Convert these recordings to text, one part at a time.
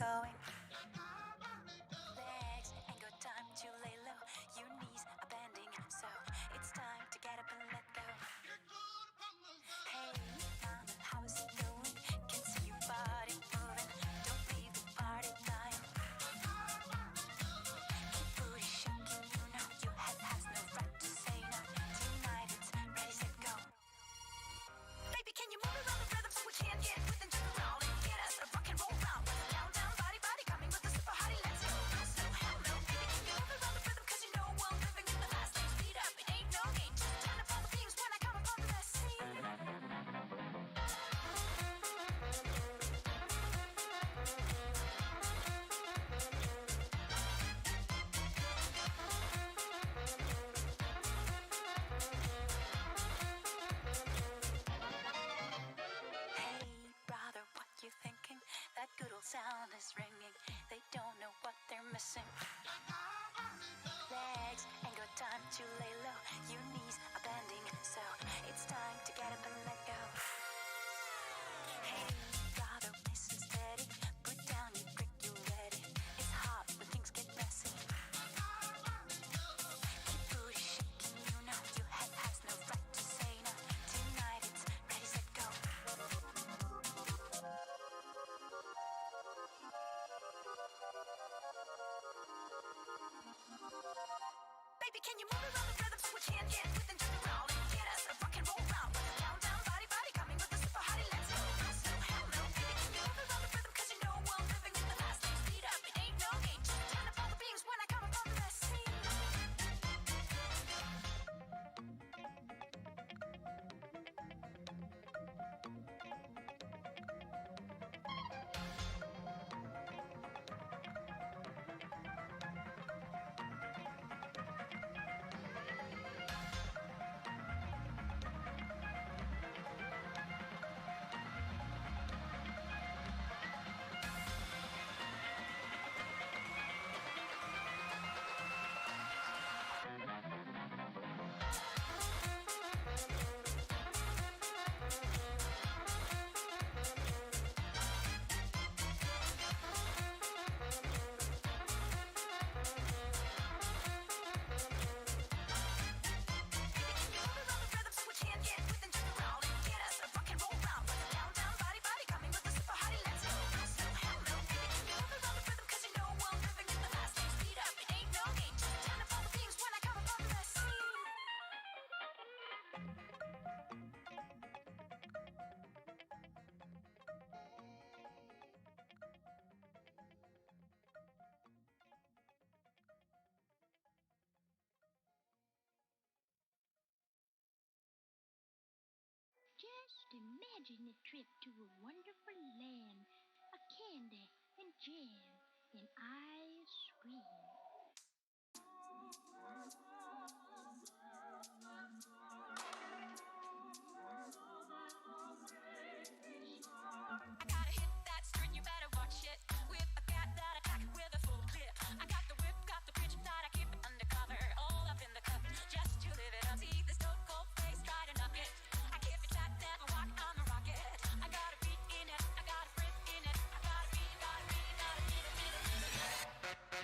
Going. Legs ain't got time to lay low. Your knees are bending, so it's time to get up and let go. Hey, mama, how is it going? Can see your body moving. Don't leave the party dying. Keep booty shaking, you know your head has no right to say no. Tonight it's ready, set, go. Baby, can you move around the rhythm so we can get with and jump around and get us a rock and roll round? Down, body, body, coming with the super hottie, let's go. No slow, hell no, baby, can you move around the rhythm? Cause you know I'm living in the fast lane, speed up, it ain't no game. Just turn up all the things when I come upon the scene. Hey, brother, what you thinking? That good old sound is ringing. They don't know what they're missing. Legs ain't got time to lay low. Your knees are bending, so it's time to get up and let go. Hey, brother, listen steady. Put down your brick, you ready. It's hot when things get messy. Keep booty shaking, you know your head has no right to say no. Tonight it's ready, set, go. Baby, can you move around the rhythm so we can get with and jump around and get us a rock and roll round? Down, body, body, coming with the super hottie, let's go. No slow, hell no, baby, can you move around the rhythm? Cause you know I'm living in the fast lane, speed up, it ain't no game. Just turn up all the beams when I come upon the scene. Just imagine a trip to a wonderful land, a candy and jam and ice cream. I gotta hit that string, you better watch it. With a cat that attack with a full clip. I got the whip, got the pitch that I keep it undercover. All up in the cup, just to live it up. See the stone cold face, try to knock it. I keep it tight, never walk, I'm a rocket. I got a beat in it, I got a sprint in it. I got a beat, got a beat, got a beat, a beat, a beat, a beat.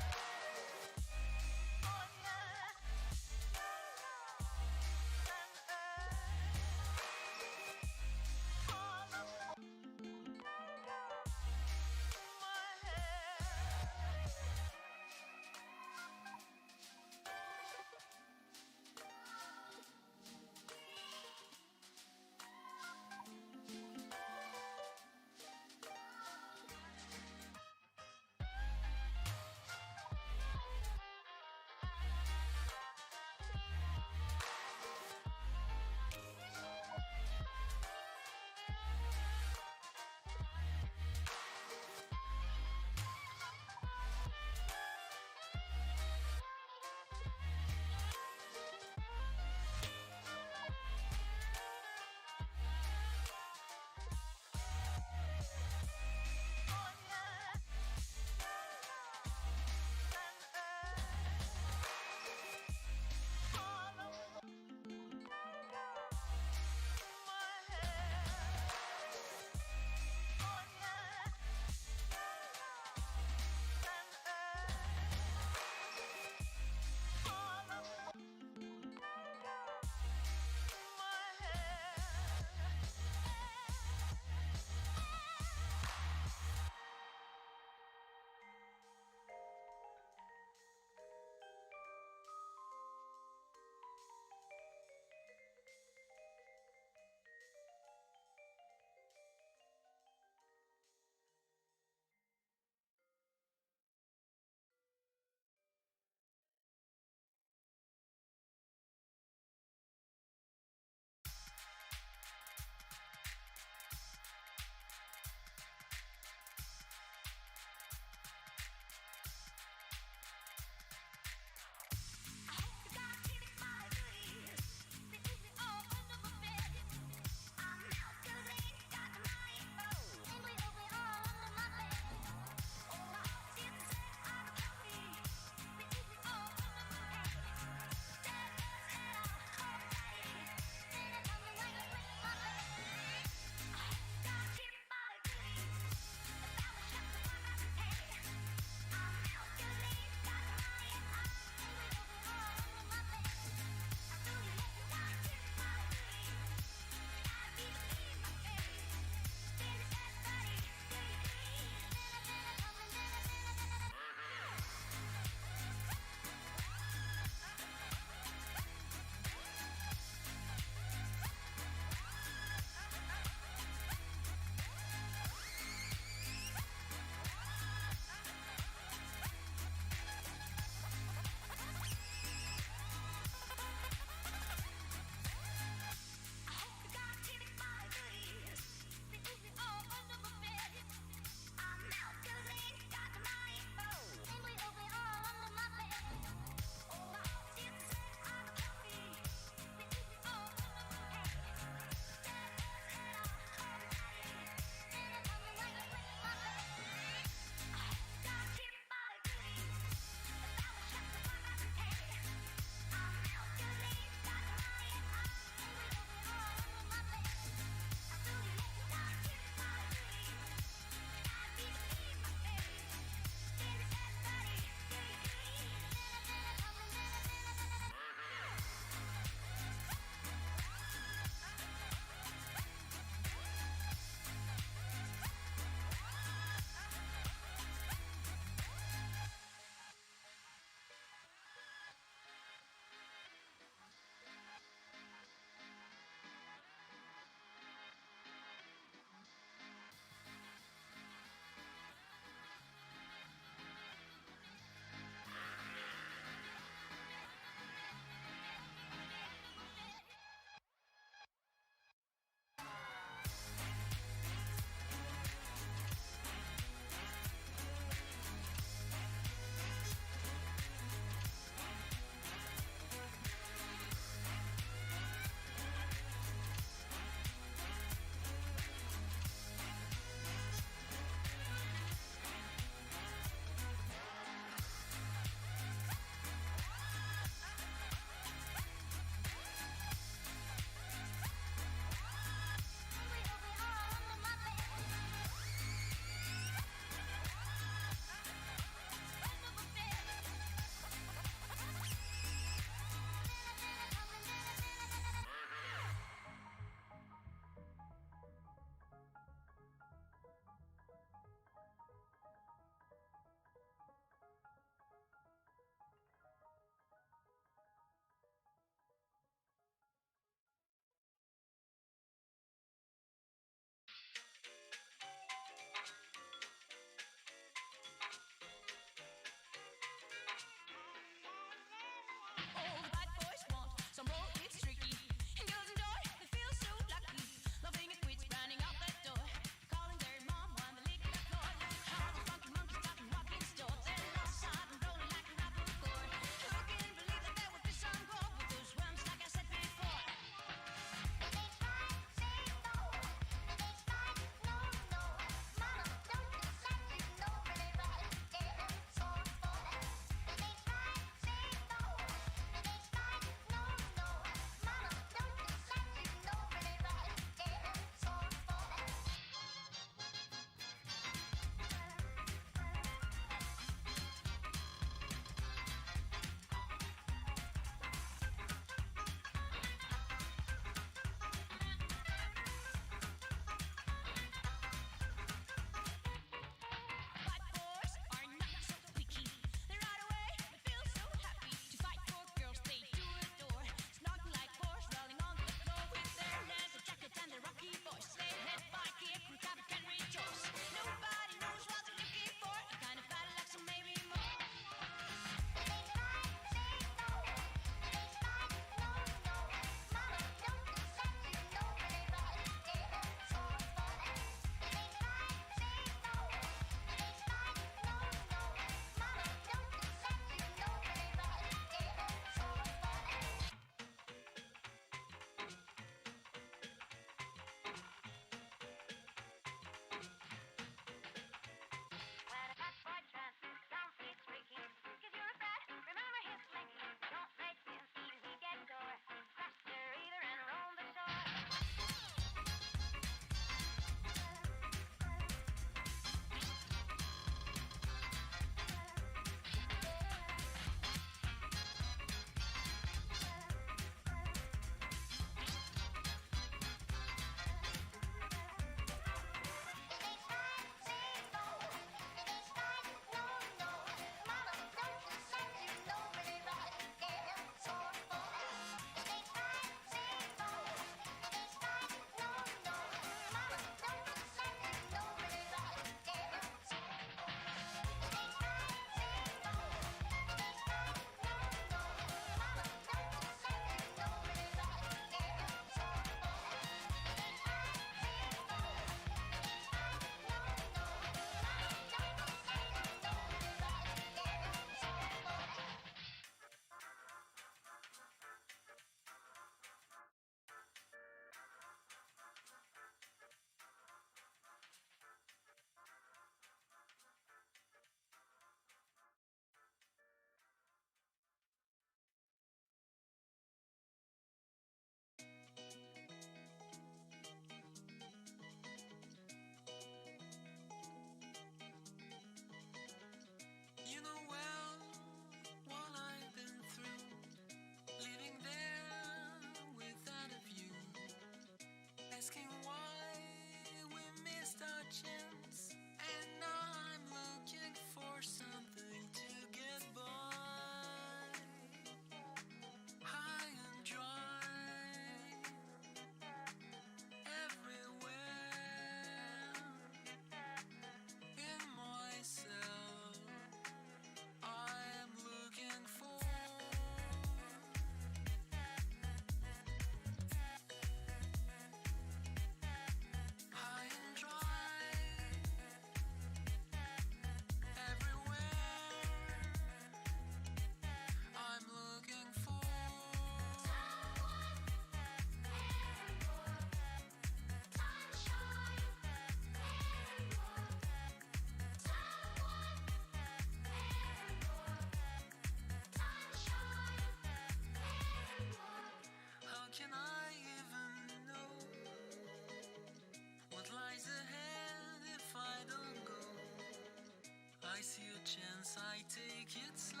see a chance, I take it slow.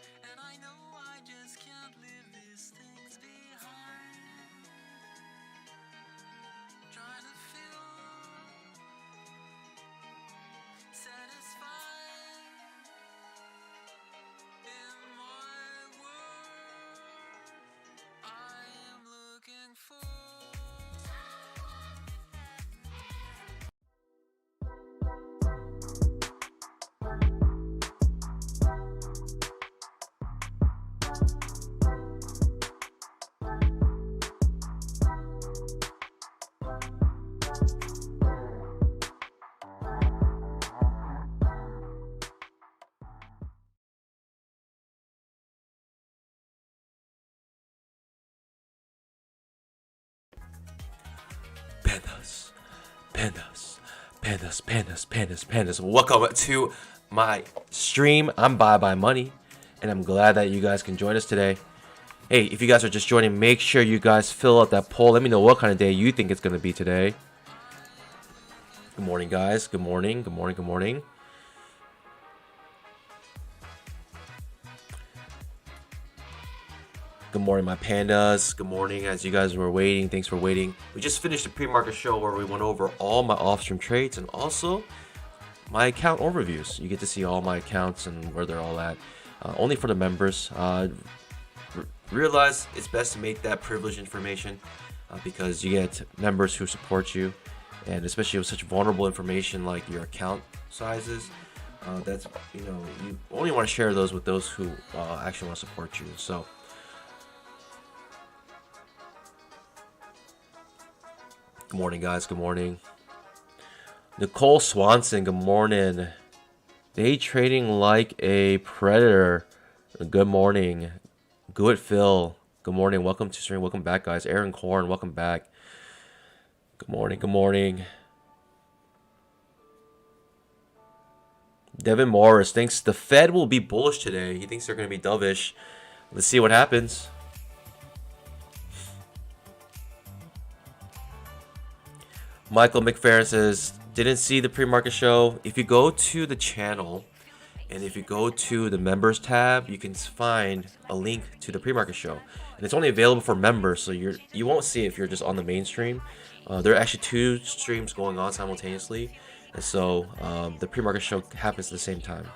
And I know I just can't leave these things behind. Trying to feel satisfied in my world. I am looking for pandas, pandas, pandas, pandas, pandas, pandas. Welcome to my stream. I'm Bye Money, and I'm glad that you guys can join us today. Hey, if you guys are just joining, make sure you guys fill out that poll. Let me know what kind of day you think it's going to be today. Good morning, guys. Good morning, good morning, good morning. Good morning, my pandas. Good morning, as you guys were waiting. Thanks for waiting. We just finished the pre-market show where we went over all my off-stream trades and also my account overviews. You get to see all my accounts and where they're all at. Only for the members. Realize it's best to make that privileged information because you get members who support you, and especially with such vulnerable information like your account sizes. That's, you know, you only want to share those with those who actually want to support you. So. Good morning, guys. Good morning. Nicole Swanson, good morning. Day trading like a predator. Good morning. Good Phil, good morning. Welcome to stream. Welcome back, guys. Aaron Korn, welcome back. Good morning. Good morning. Devin Morris thinks the Fed will be bullish today. He thinks they're going to be dovish. Let's see what happens. Michael McFerrin says, didn't see the pre-market show. If you go to the channel and if you go to the members tab, you can find a link to the pre-market show. And it's only available for members, so you won't see it if you're just on the main stream. There are actually two streams going on simultaneously. And so the pre-market show happens at the same time.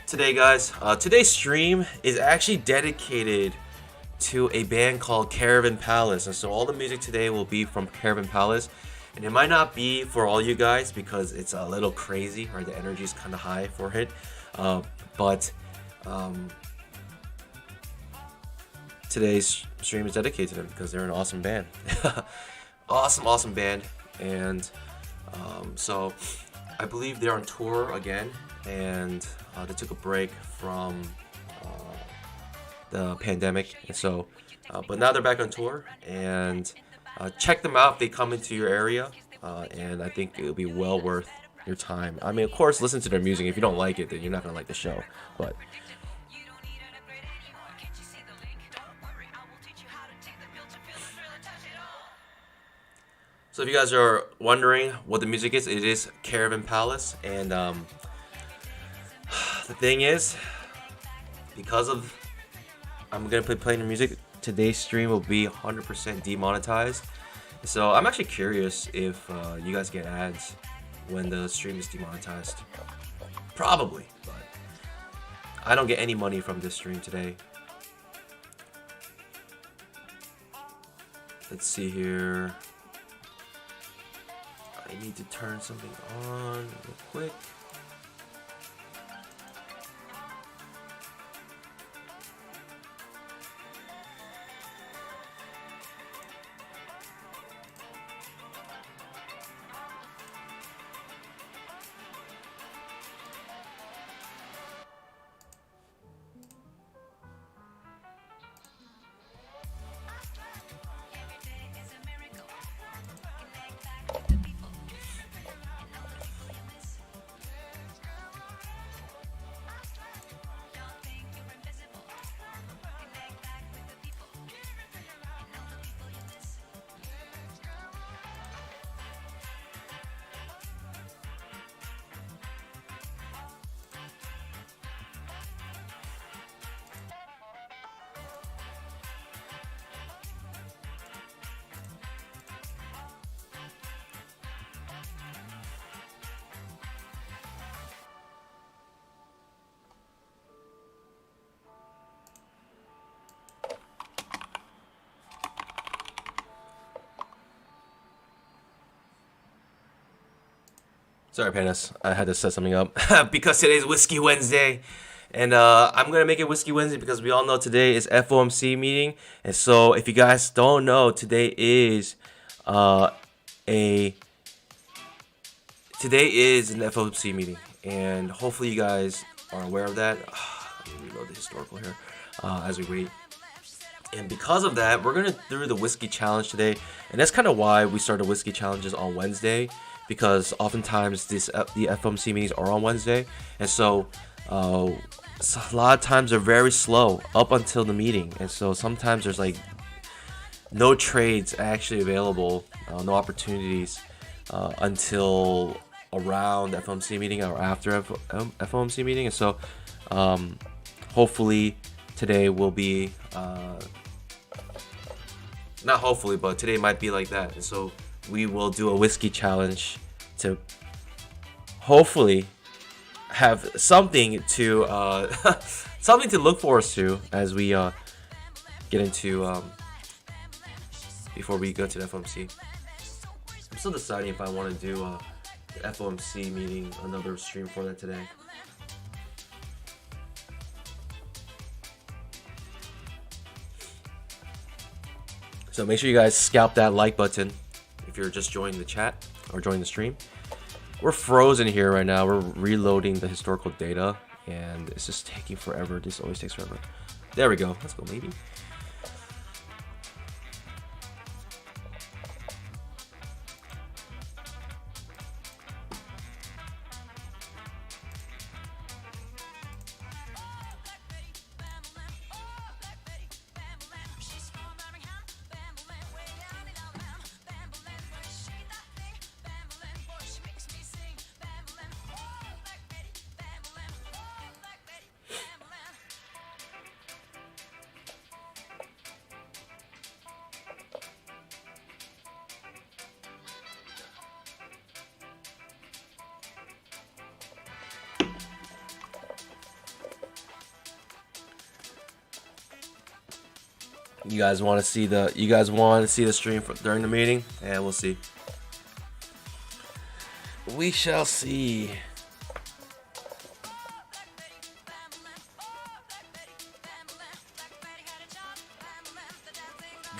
Today, guys, today's stream is actually dedicated to a band called Caravan Palace, and so all the music today will be from Caravan Palace, and it might not be for all you guys because it's a little crazy, right? The energy is kind of high for it, but today's stream is dedicated to them because they're an awesome band. awesome band, and so I believe they're on tour again, and they took a break from the pandemic, and so but now they're back on tour, and check them out if they come into your area, and I think it'll be well worth your time. I mean, of course, listen to their music. If you don't like it, then you're not gonna like the show, but so if you guys are wondering what the music is, it is Caravan Palace, and the thing is, because of I'm gonna be playing the music, today's stream will be 100% demonetized. So I'm actually curious if you guys get ads when the stream is demonetized. Probably, but I don't get any money from this stream today. Let's see here. I need to turn something on real quick. Sorry, Panis. I had to set something up because today's Whiskey Wednesday, and I'm gonna make it Whiskey Wednesday because we all know today is FOMC meeting, and so if you guys don't know, today is an FOMC meeting, and hopefully you guys are aware of that. Let me reload the historical here as we wait. And because of that, we're gonna do the whiskey challenge today, and that's kind of why we started whiskey challenges on Wednesday, because oftentimes the FOMC meetings are on Wednesday, and so a lot of times they're very slow up until the meeting, and so sometimes there's like no trades actually available, no opportunities until around FOMC meeting or after FOMC meeting, and so hopefully today will be not hopefully, but today might be like that, and so we will do a whiskey challenge to hopefully have something to something to look forward to as we get into before we go to the FOMC. I'm still deciding if I want to do the FOMC meeting, another stream for that today. So make sure you guys scalp that like button if you're just joining the chat or joining the stream. We're frozen here right now. We're reloading the historical data, and it's just taking forever. This always takes forever. There we go. Let's go, maybe. You guys want to see the stream during the meeting, and we'll see. We shall see.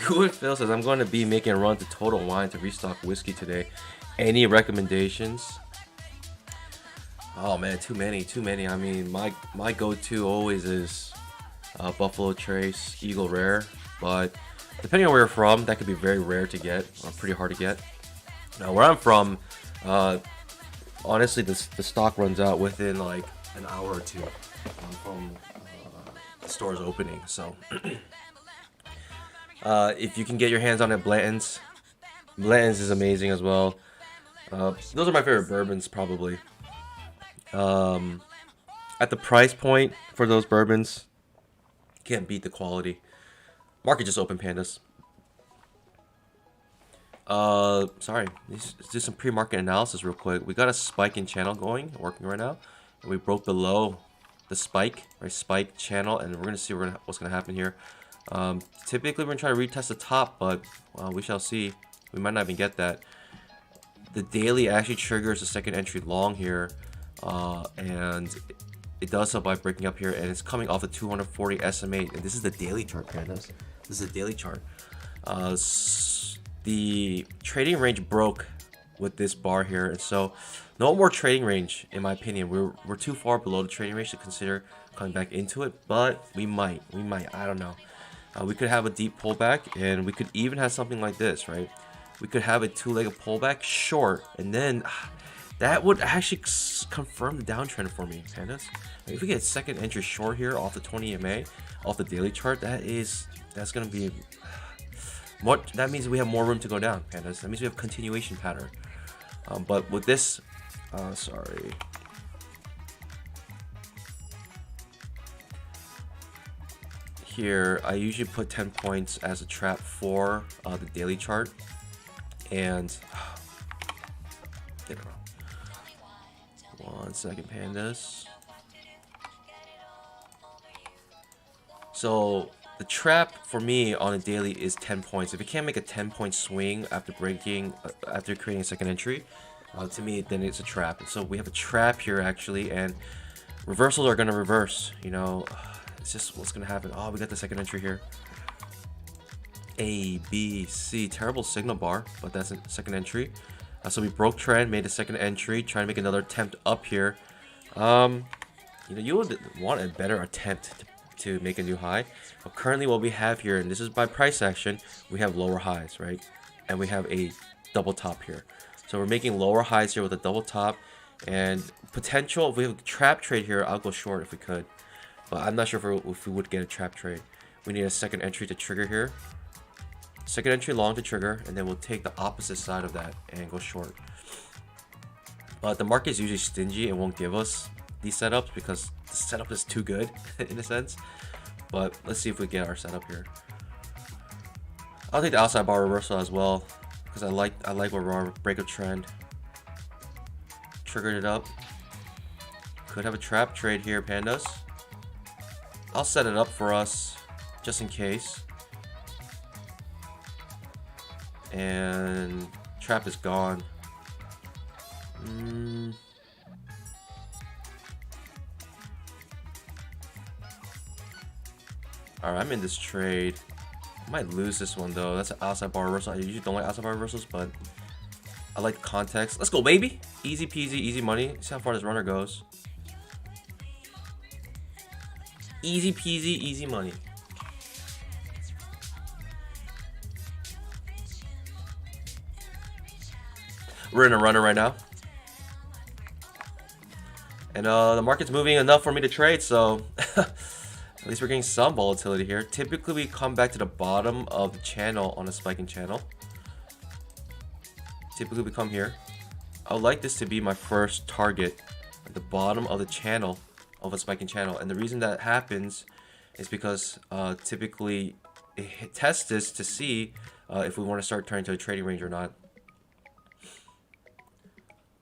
Good Phil says I'm going to be making a run to Total Wine to restock whiskey today. Any recommendations? Oh man, too many. I mean, my go-to always is Buffalo Trace Eagle Rare, but depending on where you're from, that could be very rare to get or pretty hard to get. Now, where I'm from, honestly, the stock runs out within like an hour or two from the store's opening. So, if you can get your hands on it, Blanton's is amazing as well. Those are my favorite bourbons, probably. At the price point for those bourbons, can't beat the quality. Market just opened, Pandas. Sorry. Let's do some pre-market analysis real quick. We got a spike in channel working right now. And we broke below the spike, right? Spike channel, and we're gonna see what's gonna happen here. Typically, we're gonna try to retest the top, but we shall see. We might not even get that. The daily actually triggers the second entry long here, and it does so by breaking up here, and it's coming off the 240 SMA, and this is the daily chart, Pandas. This is the daily chart. The trading range broke with this bar here, and so no more trading range, in my opinion. We're too far below the trading range to consider coming back into it, but we might. I don't know. We could have a deep pullback, and we could even have something like this, right? We could have a two-legged pullback short, and then that would actually confirm the downtrend for me, Pandas. If we get second entry short here off the 20 EMA, off the daily chart, that's gonna be what. That means we have more room to go down, Pandas. That means we have continuation pattern. But with this, sorry. Here, I usually put 10 points as a trap for the daily chart, and get it wrong. 1 second, Pandas. So the trap for me on a daily is 10 points. If you can't make a 10-point swing after creating a second entry, To me, then it's a trap. So we have a trap here actually, and reversals are gonna reverse. You know, it's just what's gonna happen. Oh, we got the second entry here. A, B, C. Terrible signal bar, but that's a second entry. So we broke trend, made a second entry, trying to make another attempt up here. You know, you would want a better attempt to make a new high. But currently what we have here, and this is by price action, we have lower highs, right? And we have a double top here. So we're making lower highs here with a double top. And potential, if we have a trap trade here, I'll go short if we could. But I'm not sure if we would get a trap trade. We need a second entry to trigger here. Second entry long to trigger, and then we'll take the opposite side of that and go short. The market is usually stingy and won't give us these setups because the setup is too good in a sense. But let's see if we get our setup here. I'll take the outside bar reversal as well because I like where we're on break of trend. Triggered it up. Could have a trap trade here, pandas. I'll set it up for us just in case. And trap is gone. Alright, I'm in this trade. I might lose this one though. That's an outside bar reversal. I usually don't like outside bar reversals, but I like the context. Let's go, baby! Easy peasy, easy money. See how far this runner goes. Easy peasy, easy money. We're in a runner right now. And the market's moving enough for me to trade, so at least we're getting some volatility here. Typically, we come back to the bottom of the channel on a spiking channel. Typically, we come here. I would like this to be my first target at the bottom of the channel of a spiking channel. And the reason that happens is because typically it tests this to see if we want to start turning to a trading range or not.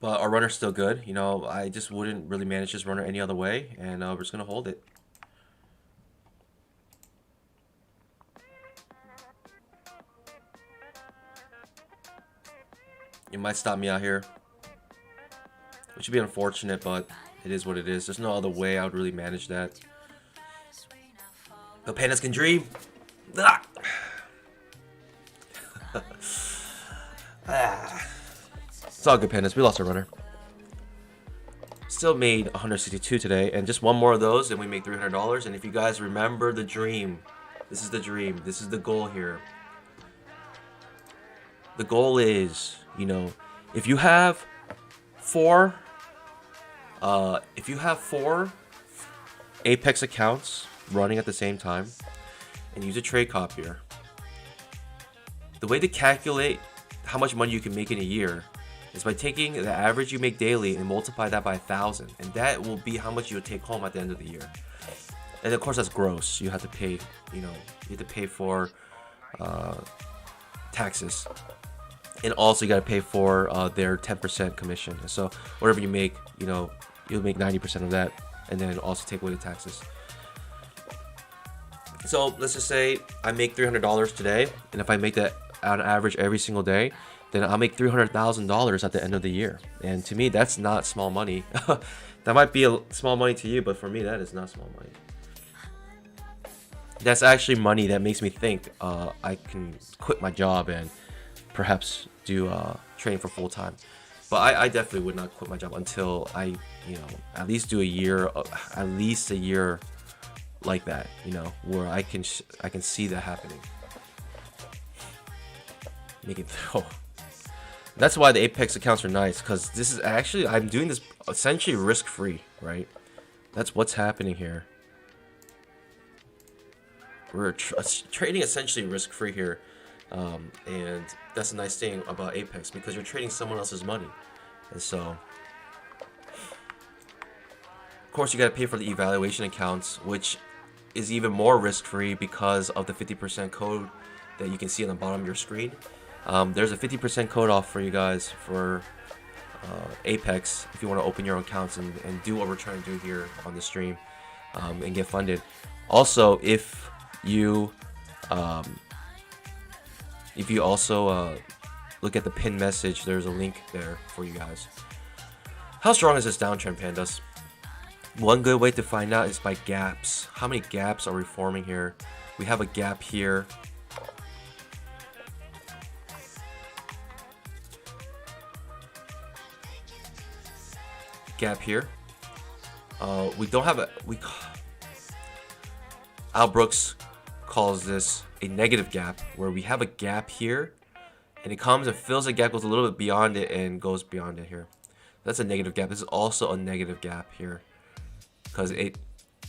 But our runner's still good. You know, I just wouldn't really manage this runner any other way. And we're just going to hold it. It might stop me out here. Which would be unfortunate, but it is what it is. There's no other way I would really manage that. The pandas can dream. Ah. It's all good, pandas. We lost our runner. Still made 162 today, and just one more of those, and we make $300. And if you guys remember the dream, this is the dream. This is the goal here. The goal is, you know, if you have four Apex accounts running at the same time, and use a trade copier, the way to calculate how much money you can make in a year is by taking the average you make daily and multiply that by 1,000, and that will be how much you'll take home at the end of the year. And of course, that's gross. You have to pay, you know, you have to pay for taxes, and also you got to pay for their 10% commission. So whatever you make, you know, you'll make 90% of that, and then also take away the taxes. So let's just say I make $300 today, and if I make that on average every single day, then I'll make $300,000 at the end of the year. And to me, that's not small money. That might be a small money to you, but for me, that is not small money. That's actually money that makes me think I can quit my job and perhaps do training for full time. But I definitely would not quit my job until I, you know, at least do a year, like that, you know, where I can see that happening. Make it. Oh. That's why the Apex accounts are nice, because this is actually, I'm doing this essentially risk-free, right? That's what's happening here. We're trading essentially risk-free here, and that's a nice thing about Apex, because you're trading someone else's money. And so, of course, you got to pay for the evaluation accounts, which is even more risk-free because of the 50% code that you can see on the bottom of your screen. There's a 50% code off for you guys for Apex if you want to open your own accounts and do what we're trying to do here on the stream and get funded. Also, if you also look at the pinned message, there's a link there for you guys. How strong is this downtrend, pandas? One good way to find out is by gaps. How many gaps are we forming here? We have a gap here. Gap here. We don't have a... Al Brooks calls this a negative gap, where we have a gap here, and it comes and fills the gap, goes a little bit beyond it, and goes beyond it here. That's a negative gap. This is also a negative gap here, because it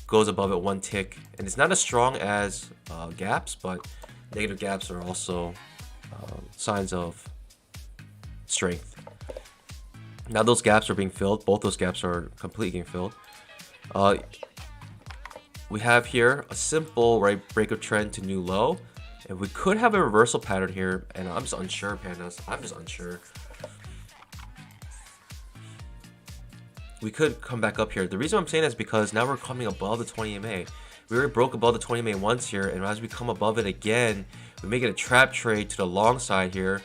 goes above it one tick, and it's not as strong as gaps, but negative gaps are also signs of strength. Now those gaps are being filled. Both those gaps are completely getting filled. We have here a simple right break of trend to new low, and we could have a reversal pattern here, and I'm just unsure, pandas. I'm just unsure. We could come back up here. The reason I'm saying that is because now we're coming above the 20 MA. We already broke above the 20 MA once here, and as we come above it again, we make it a trap trade to the long side here.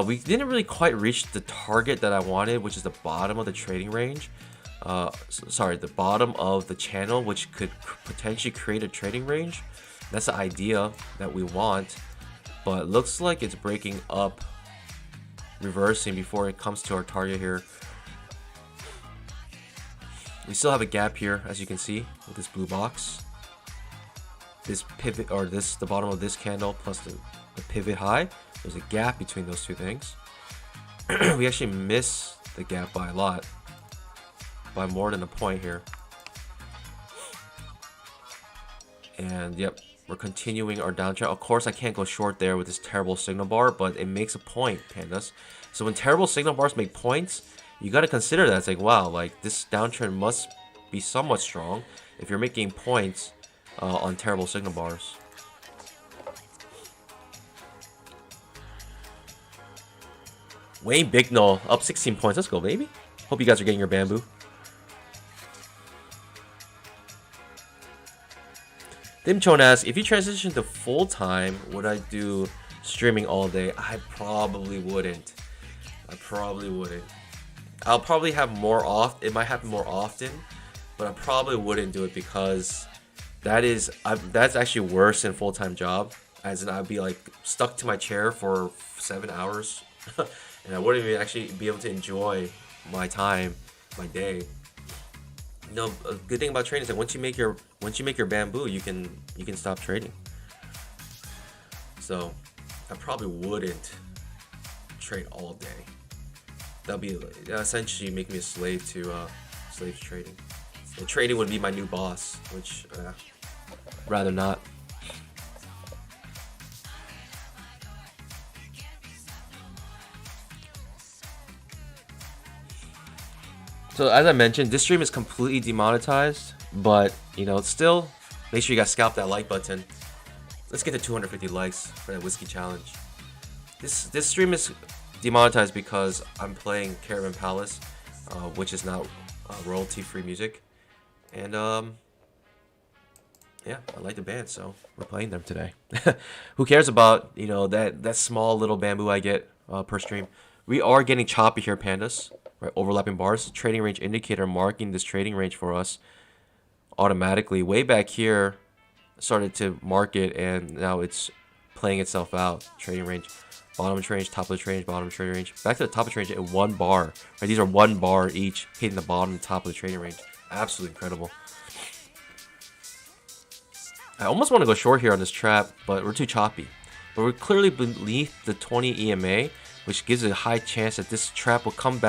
We didn't really quite reach the target that I wanted, which is the bottom of the trading range. Sorry, the bottom of the channel, which could potentially create a trading range. That's the idea that we want, but it looks like it's breaking up, reversing before it comes to our target here. We still have a gap here, as you can see, with this blue box. This pivot, or the bottom of this candle plus the pivot high. There's a gap between those two things. We actually miss the gap by a lot, by more than a point here. And yep, we're continuing our downtrend. Of course, I can't go short there with this terrible signal bar, but it makes a point, pandas. So when terrible signal bars make points, you got to consider that. It's like, wow, like this downtrend must be somewhat strong if you're making points on terrible signal bars. Wayne Bignall up 16 points. Let's go, baby. Hope you guys are getting your bamboo. Dimchon asks, if you transition to full-time, would I do streaming all day? I probably wouldn't. I'll probably have more off. It might happen more often, but I probably wouldn't do it because that's actually worse than full-time job. As in, I'd be like stuck to my chair for 7 hours, and I wouldn't even actually be able to enjoy my time, my day. No, a good thing about trading is that once you make your bamboo, you can stop trading. So I probably wouldn't trade all day. That'll be essentially make me a slave to trading. And trading would be my new boss, which rather not. So as I mentioned, this stream is completely demonetized, but you know, still make sure you guys scalp that like button. Let's get to 250 likes for that whiskey challenge. This stream is demonetized because I'm playing Caravan Palace, which is not royalty-free music, and yeah, I like the band, so we're playing them today. Who cares about, you know, that small little bamboo I get per stream? We are getting choppy here, pandas. Right, overlapping bars, trading range indicator marking this trading range for us automatically. Way back here, started to mark it, and now it's playing itself out. Trading range, bottom of the range, top of the range, bottom of the trading range. Back to the top of the range in 1 bar. Right, these are 1 bar each, hitting the bottom and top of the trading range. Absolutely incredible. I almost want to go short here on this trap, but we're too choppy. But we're clearly beneath the 20 EMA, which gives a high chance that this trap will come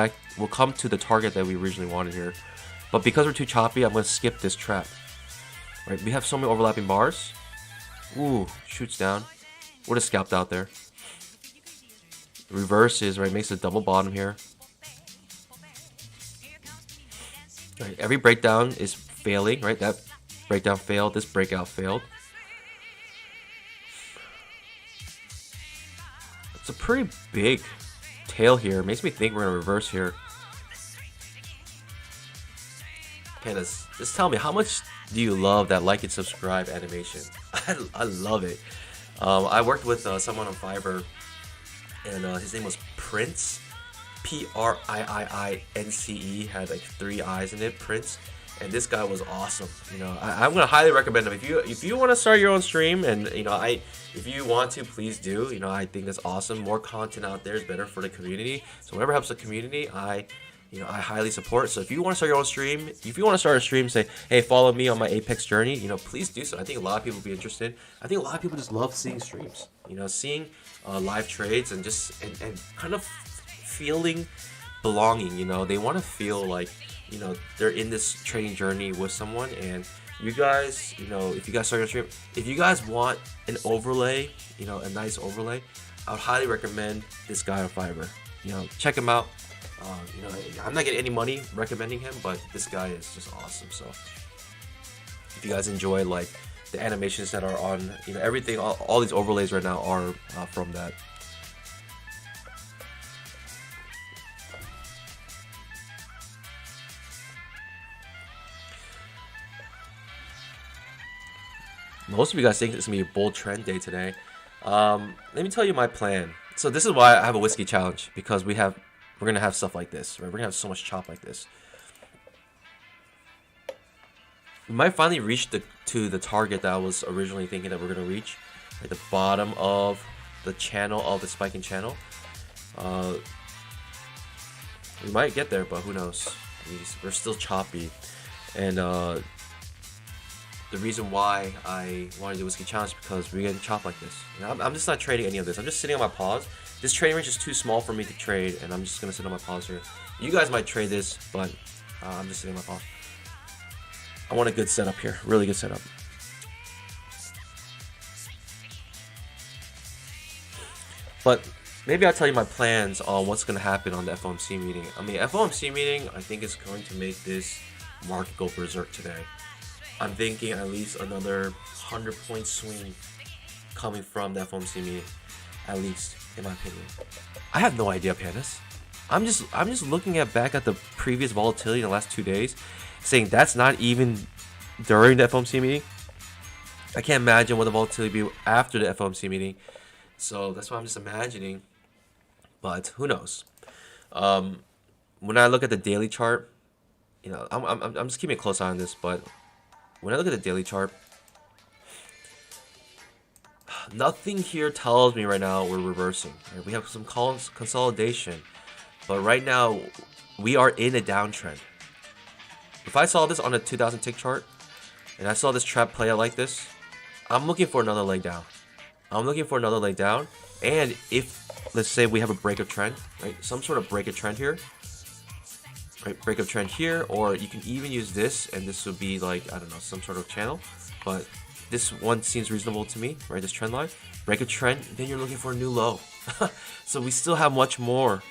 to the target that we originally wanted here. But because we're too choppy, I'm going to skip this trap. Right, we have so many overlapping bars. Ooh, shoots down. Would have scalped out there. Reverses, right, makes a double bottom here. Right, every breakdown is failing, right? That breakdown failed, this breakout failed. It's a pretty big tail here. Makes me think we're gonna reverse here. Pandas, just tell me, how much do you love that like and subscribe animation? I love it. I worked with someone on Fiverr and his name was Prince, Priiince, had like 3 I's in it, Prince. And this guy was awesome. You know, I'm gonna highly recommend him. If you want to start your own stream, and you know, if you want to, please do. You know, I think that's awesome. More content out there is better for the community. So whatever helps the community, I highly support. So if you want to start your own stream, if you want to start a stream, say, hey, follow me on my Apex journey. You know, please do so. I think a lot of people will be interested. I think a lot of people just love seeing streams. You know, seeing live trades and just and kind of feeling belonging. You know, they want to feel like, you know, they're in this trading journey with someone. And you guys, you know, if you guys start your stream, if you guys want an overlay, you know, a nice overlay, I would highly recommend this guy on Fiverr. You know, check him out. You know, I'm not getting any money recommending him, but this guy is just awesome. So if you guys enjoy like the animations that are on, you know, everything, all these overlays right now are from that. Most of you guys think it's gonna be a bull trend day today. Let me tell you my plan. So this is why I have a whiskey challenge, because we're gonna have stuff like this, right? We're gonna have so much chop like this. We might finally reach to the target that I was originally thinking that we're gonna reach, at the bottom of the channel, of the spiking channel. We might get there, but who knows? We're still choppy, and the reason why I wanted to do whiskey challenge is because we're getting chopped like this. You know, I'm just not trading any of this. I'm just sitting on my pause. This trading range is too small for me to trade, and I'm just gonna sit on my pause here. You guys might trade this, but I'm just sitting on my pause. I want a good setup here, really good setup. But maybe I'll tell you my plans on what's gonna happen on the FOMC meeting. I mean, FOMC meeting, I think is going to make this market go berserk today. I'm thinking at least another 100-point swing coming from the FOMC meeting, at least in my opinion. I have no idea, Pandas. I'm just looking back at the previous volatility in the last 2 days, saying that's not even during the FOMC meeting. I can't imagine what the volatility will be after the FOMC meeting, so that's why I'm just imagining. But who knows? When I look at the daily chart, you know, I'm just keeping a close eye on this, but when I look at the daily chart, nothing here tells me right now we're reversing. Right? We have some consolidation, but right now we are in a downtrend. If I saw this on a 2000 tick chart and I saw this trap play out like this, I'm looking for another leg down. I'm looking for another leg down. And if, let's say, we have a break of trend, right? Some sort of break of trend here. Right, break of trend here, or you can even use this, and this would be like, I don't know, some sort of channel, but this one seems reasonable to me, right? This trend line, break a trend, then you're looking for a new low. So we still have much more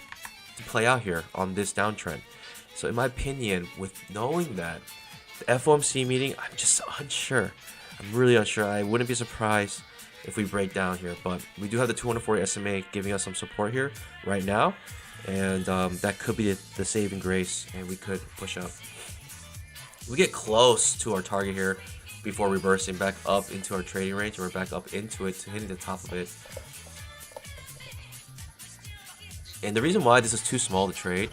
to play out here on this downtrend. So in my opinion, with knowing that, the FOMC meeting, I'm just unsure. I'm really unsure. I wouldn't be surprised if we break down here, but we do have the 240 SMA giving us some support here right now. And that could be the saving grace, and we could push up. We get close to our target here before reversing back up into our trading range, and we're back up into it, to hitting the top of it. And the reason why this is too small to trade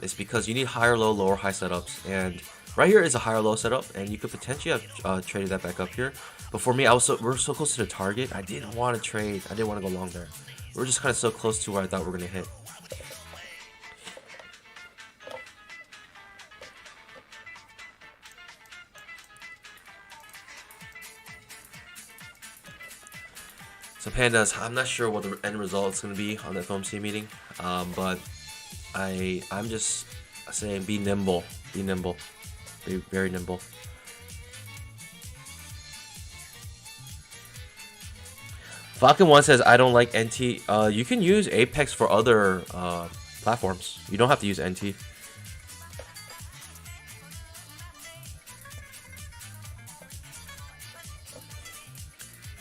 is because you need higher low, lower high setups. And right here is a higher low setup, and you could potentially have traded that back up here. But for me, we're so close to the target, I didn't want to trade. I didn't want to go long there. We're just kind of so close to where I thought we were going to hit. So Pandas, I'm not sure what the end result is going to be on the FOMC meeting, but I'm just saying be nimble, be very nimble. Falcon 1 says, I don't like NT. You can use Apex for other platforms. You don't have to use NT.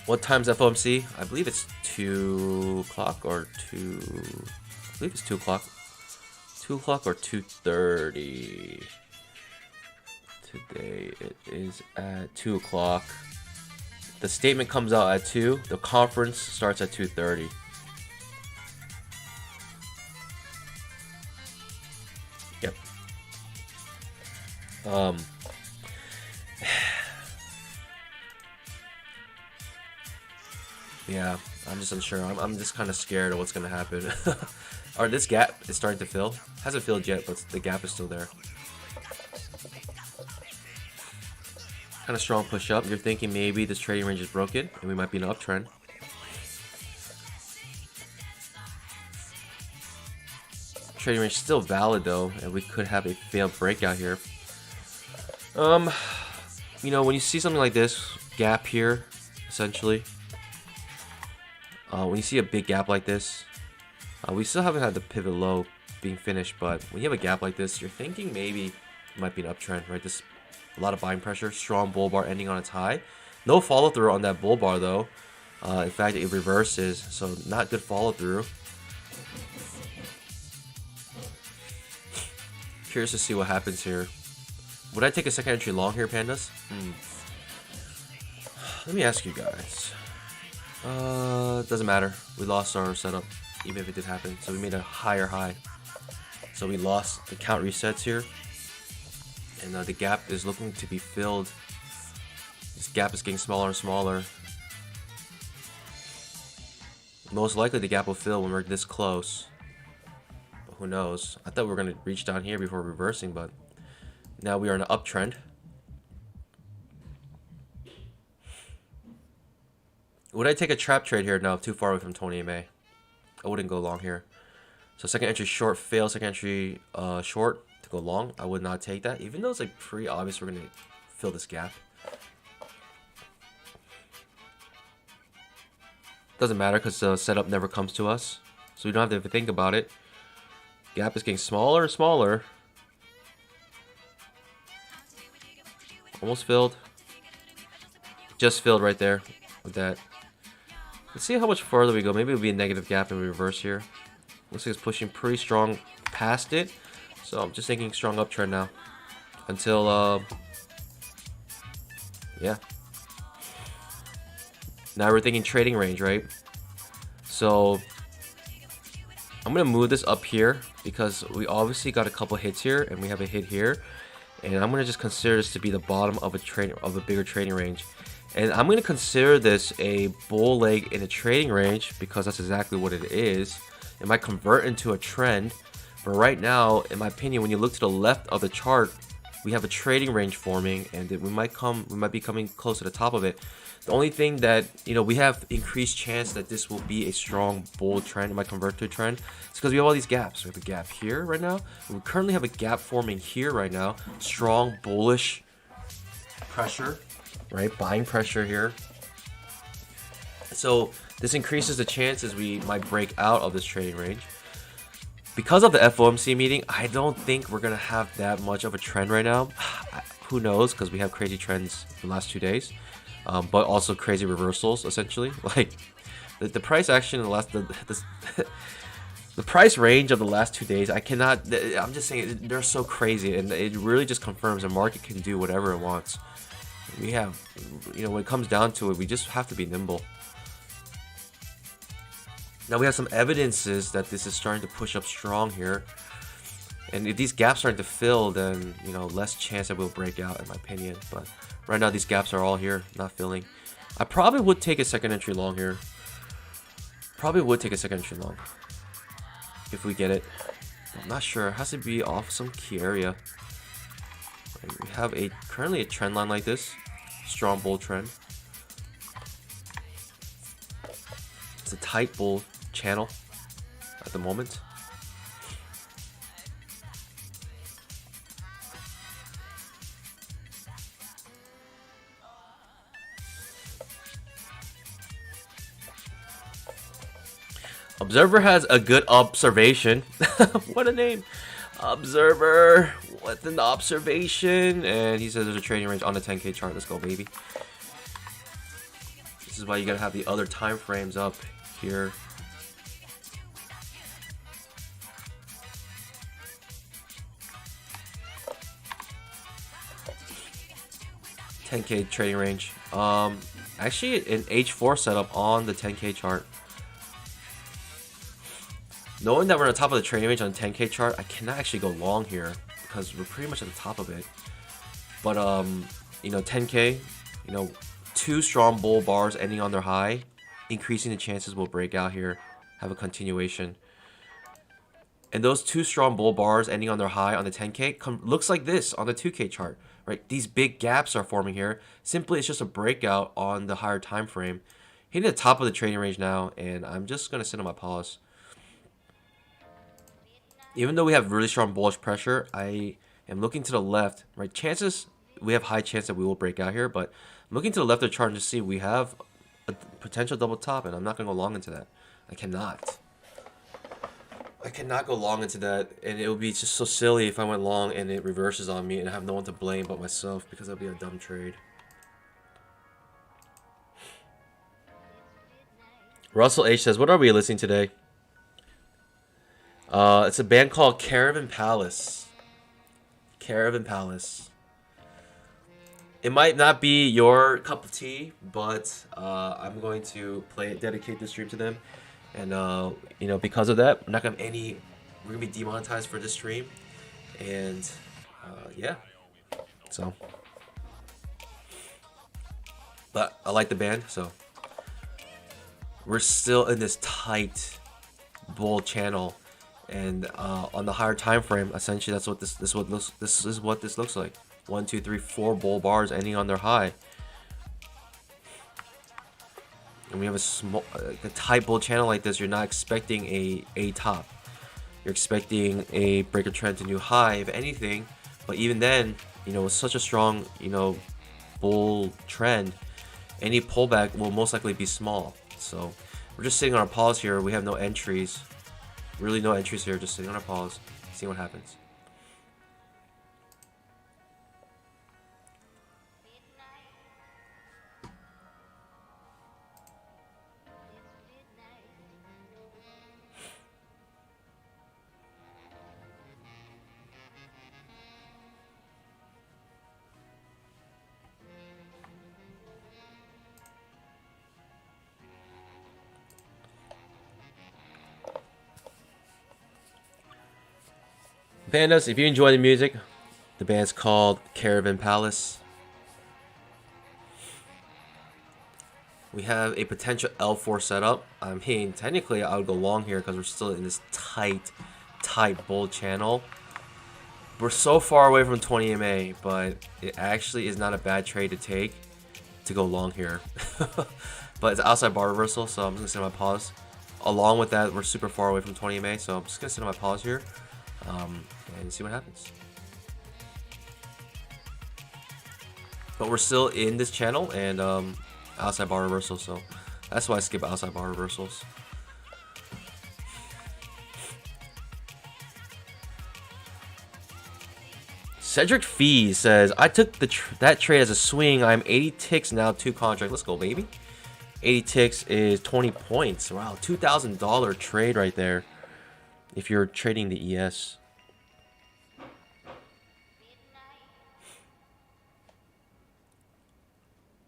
What time's FOMC? I believe it's 2 o'clock or 2... I believe it's 2 o'clock. 2 o'clock or 2:30. Today it is at 2 o'clock. The statement comes out at 2. The conference starts at 2:30. Yeah, I'm just unsure. I'm just kind of scared of what's gonna happen. Or this gap is starting to fill. Hasn't filled yet, but the gap is still there. Kind of strong push up. You're thinking maybe this trading range is broken and we might be in an uptrend. Trading range still valid though, and we could have a failed breakout here. You know, when you see something like this gap here, essentially, when you see a big gap like this, we still haven't had the pivot low being finished, but when you have a gap like this, you're thinking maybe it might be an uptrend, right? This a lot of buying pressure, strong bull bar ending on its high. No follow through on that bull bar though. In fact, it reverses, so not good follow through. Curious to see what happens here. Would I take a second entry long here, pandas? Let me ask you guys. Doesn't matter. We lost our setup, even if it did happen. So we made a higher high. So we lost the count resets here. And the gap is looking to be filled. This gap is getting smaller and smaller. Most likely the gap will fill when we're this close. But who knows? I thought we were going to reach down here before reversing, but now we are in an uptrend. Would I take a trap trade here? No, too far away from 20 MA. I wouldn't go long here. So second entry short, fail. Second entry short to go long. I would not take that, even though it's like pretty obvious we're gonna fill this gap. Doesn't matter because the setup never comes to us, so we don't have to think about it. Gap is getting smaller and smaller. Almost filled. Just filled right there with that. Let's see how much further we go. Maybe it'll be a negative gap and we reverse here. Looks like it's pushing pretty strong past it. So I'm just thinking strong uptrend now. Until, yeah. Now we're thinking trading range, right? So I'm going to move this up here because we obviously got a couple hits here and we have a hit here. And I'm going to just consider this to be the bottom of a bigger trading range. And I'm going to consider this a bull leg in a trading range because that's exactly what it is. It might convert into a trend, but right now, in my opinion, when you look to the left of the chart, we have a trading range forming, and we might be coming close to the top of it. The only thing that, you know, we have increased chance that this will be a strong bull trend. It might convert to a trend. It's because we have all these gaps. We have a gap here right now. We currently have a gap forming here right now. Strong bullish pressure. Right, buying pressure here. So this increases the chances we might break out of this trading range. Because of the FOMC meeting, I don't think we're gonna have that much of a trend right now. Who knows? Because we have crazy trends the last 2 days, but also crazy reversals. Essentially, like the price action in the last the price range of the last 2 days. I'm just saying they're so crazy, and it really just confirms the market can do whatever it wants. We have, you know, when it comes down to it, we just have to be nimble. Now we have some evidences that this is starting to push up strong here. And if these gaps starting to fill, then, you know, less chance that we'll break out, in my opinion. But right now, these gaps are all here, not filling. I probably would take a second entry long here. Probably would take a second entry long if we get it. I'm not sure. It has to be off some key area. We have currently a trend line like this. Strong bull trend. It's a tight bull channel at the moment. Observer has a good observation. What a name. Observer with an observation, and he says there's a trading range on the 10K chart. Let's go, baby. This is why you gotta have the other time frames up here. $10K trading range. Actually an H4 setup on the 10K chart. Knowing that we're on the top of the trading range on the 10K chart, I cannot actually go long here because we're pretty much at the top of it. But you know, 10K, you know, 2 strong bull bars ending on their high, increasing the chances we'll break out here, have a continuation. And those 2 strong bull bars ending on their high on the 10K looks like this on the 2K chart, right? These big gaps are forming here. Simply, it's just a breakout on the higher time frame. Hitting the top of the trading range now, and I'm just gonna sit on my pause. Even though we have really strong bullish pressure, I am looking to the left, right? Chances, we have high chance that we will break out here, but I'm looking to the left of the chart and just see we have a potential double top, and I'm not gonna go long into that. I cannot go long into that, and it would be just so silly if I went long and it reverses on me and I have no one to blame but myself, because that'd be a dumb trade. Russell H says, what are we listening today? It's a band called Caravan Palace. Caravan Palace. It might not be your cup of tea, but I'm going to dedicate this stream to them. And you know, because of that, we're not gonna have any. We're gonna be demonetized for this stream, and yeah. So, but I like the band, so we're still in this tight bull channel, and on the higher time frame, essentially that's what this is what this looks like. 1, 2, 3, 4 bull bars ending on their high. And we have a tight bull channel like this. You're not expecting a top. You're expecting a breaker trend to new high, if anything. But even then, you know, with such a strong, you know, bull trend, any pullback will most likely be small. So we're just sitting on our pause here. We have no entries. Really no entries here. Just sitting on our pause, seeing what happens. Pandas, if you enjoy the music, the band's called Caravan Palace. We have a potential L4 setup. I mean, technically, I would go long here because we're still in this tight bull channel. We're so far away from 20 MA, but it actually is not a bad trade to take to go long here. But it's outside bar reversal, so I'm just gonna sit on my pause. Along with that, we're super far away from 20 MA, so I'm just gonna sit on my pause here. And see what happens. But we're still in this channel and outside bar reversal, so that's why I skip outside bar reversals. Cedric Fee says, I took that trade as a swing. I'm 80 ticks now, 2 contract. Let's go, baby. 80 ticks is 20 points. Wow, $2,000 trade right there if you're trading the ES.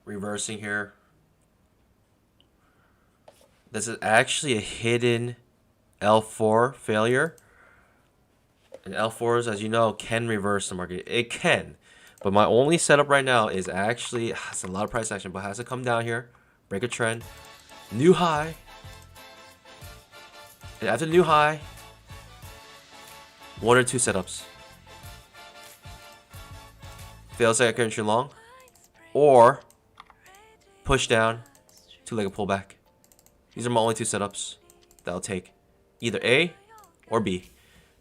Reversing here. This is actually a hidden L4 failure. And L4s, as you know, can reverse the market. It can. But my only setup right now is actually, it's a lot of price action, but it has to come down here, break a trend, new high. And after the new high, 1 or 2 setups. Fails second entry long, or push down, 2-legged pullback. These are my only 2 setups that I'll take. Either A or B.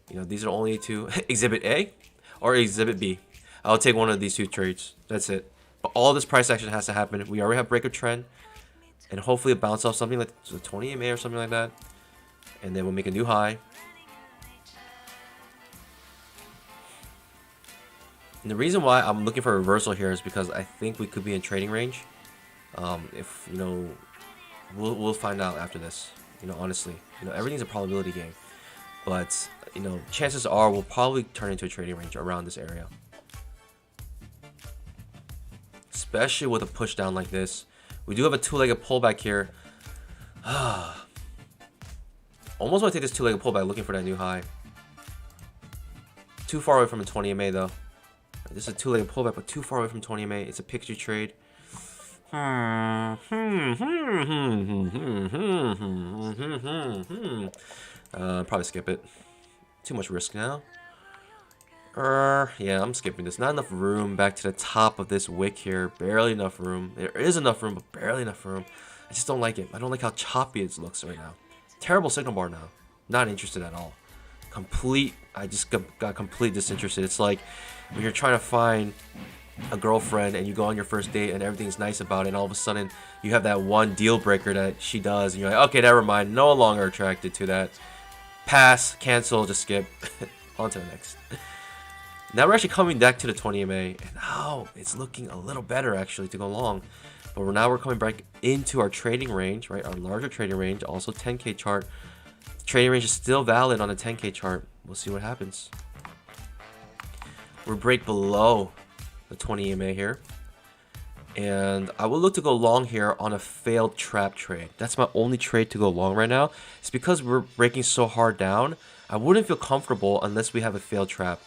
You know, these are only 2. Exhibit A or Exhibit B. I'll take one of these 2 trades. That's it. But all this price action has to happen. We already have breaker trend. And hopefully it bounce off something like 20 MA or something like that. And then we'll make a new high. And the reason why I'm looking for a reversal here is because I think we could be in trading range. If, you know, we'll find out after this. You know, honestly, you know, everything's a probability game. But, you know, chances are we'll probably turn into a trading range around this area. Especially with a push down like this. We do have a 2-legged pullback here. Almost want to take this 2-legged pullback looking for that new high. Too far away from a 20 MA though. This is a two-legged pullback, but too far away from 20 MA. It's a picture trade. Probably skip it. Too much risk now. Yeah, I'm skipping this. Not enough room back to the top of this wick here. Barely enough room. There is enough room, but barely enough room. I just don't like it. I don't like how choppy it looks right now. Terrible signal bar now. Not interested at all. I just got complete disinterested. It's like when you're trying to find a girlfriend and you go on your first date and everything's nice about it, and all of a sudden you have that one deal breaker that she does, and you're like, okay, never mind. No longer attracted to that. Pass, cancel, just skip. On to the next. Now we're actually coming back to the 20 MA, and now it's looking a little better actually to go long. But now we're coming back into our trading range, right? Our larger trading range, also 10K chart. The trading range is still valid on the 10K chart. We'll see what happens. We're break below the 20 MA here. And I will look to go long here on a failed trap trade. That's my only trade to go long right now. It's because we're breaking so hard down. I wouldn't feel comfortable unless we have a failed trap.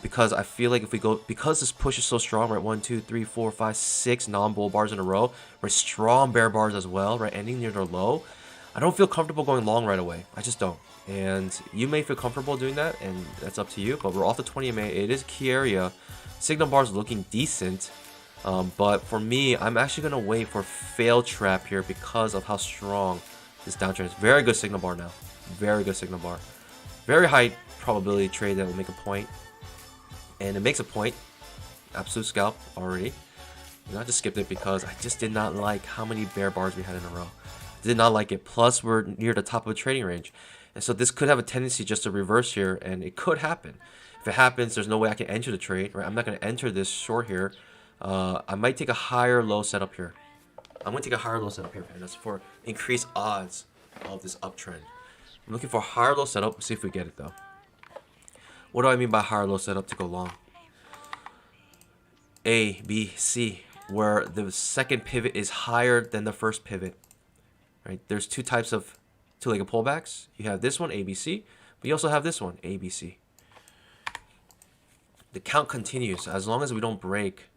Because I feel like if we go, because this push is so strong, right? 1, 2, 3, 4, 5, 6 non-bull bars in a row, right? Strong bear bars as well, right? Ending near their low. I don't feel comfortable going long right away. I just don't. And you may feel comfortable doing that, and that's up to you. But we're off the 20 MA. It is a key area. Signal bars looking decent. But for me, I'm actually going to wait for fail trap here because of how strong this downtrend is. Very good signal bar now. Very good signal bar. Very high probability trade that will make a point. And it makes a point. Absolute scalp already. And I just skipped it because I just did not like how many bear bars we had in a row. Did not like it. Plus, we're near the top of a trading range. And so this could have a tendency just to reverse here. And it could happen. If it happens, there's no way I can enter the trade. Right? I'm not going to enter this short here. I might take a higher low setup here. I'm going to take a higher low setup here. And that's for increased odds of this uptrend. I'm looking for a higher low setup. Let's see if we get it though. What do I mean by higher low setup to go long? A, B, C, where the second pivot is higher than the first pivot. Right? There's two types of two-legged pullbacks. You have this one, ABC, but you also have this one, ABC. The count continues as long as we don't break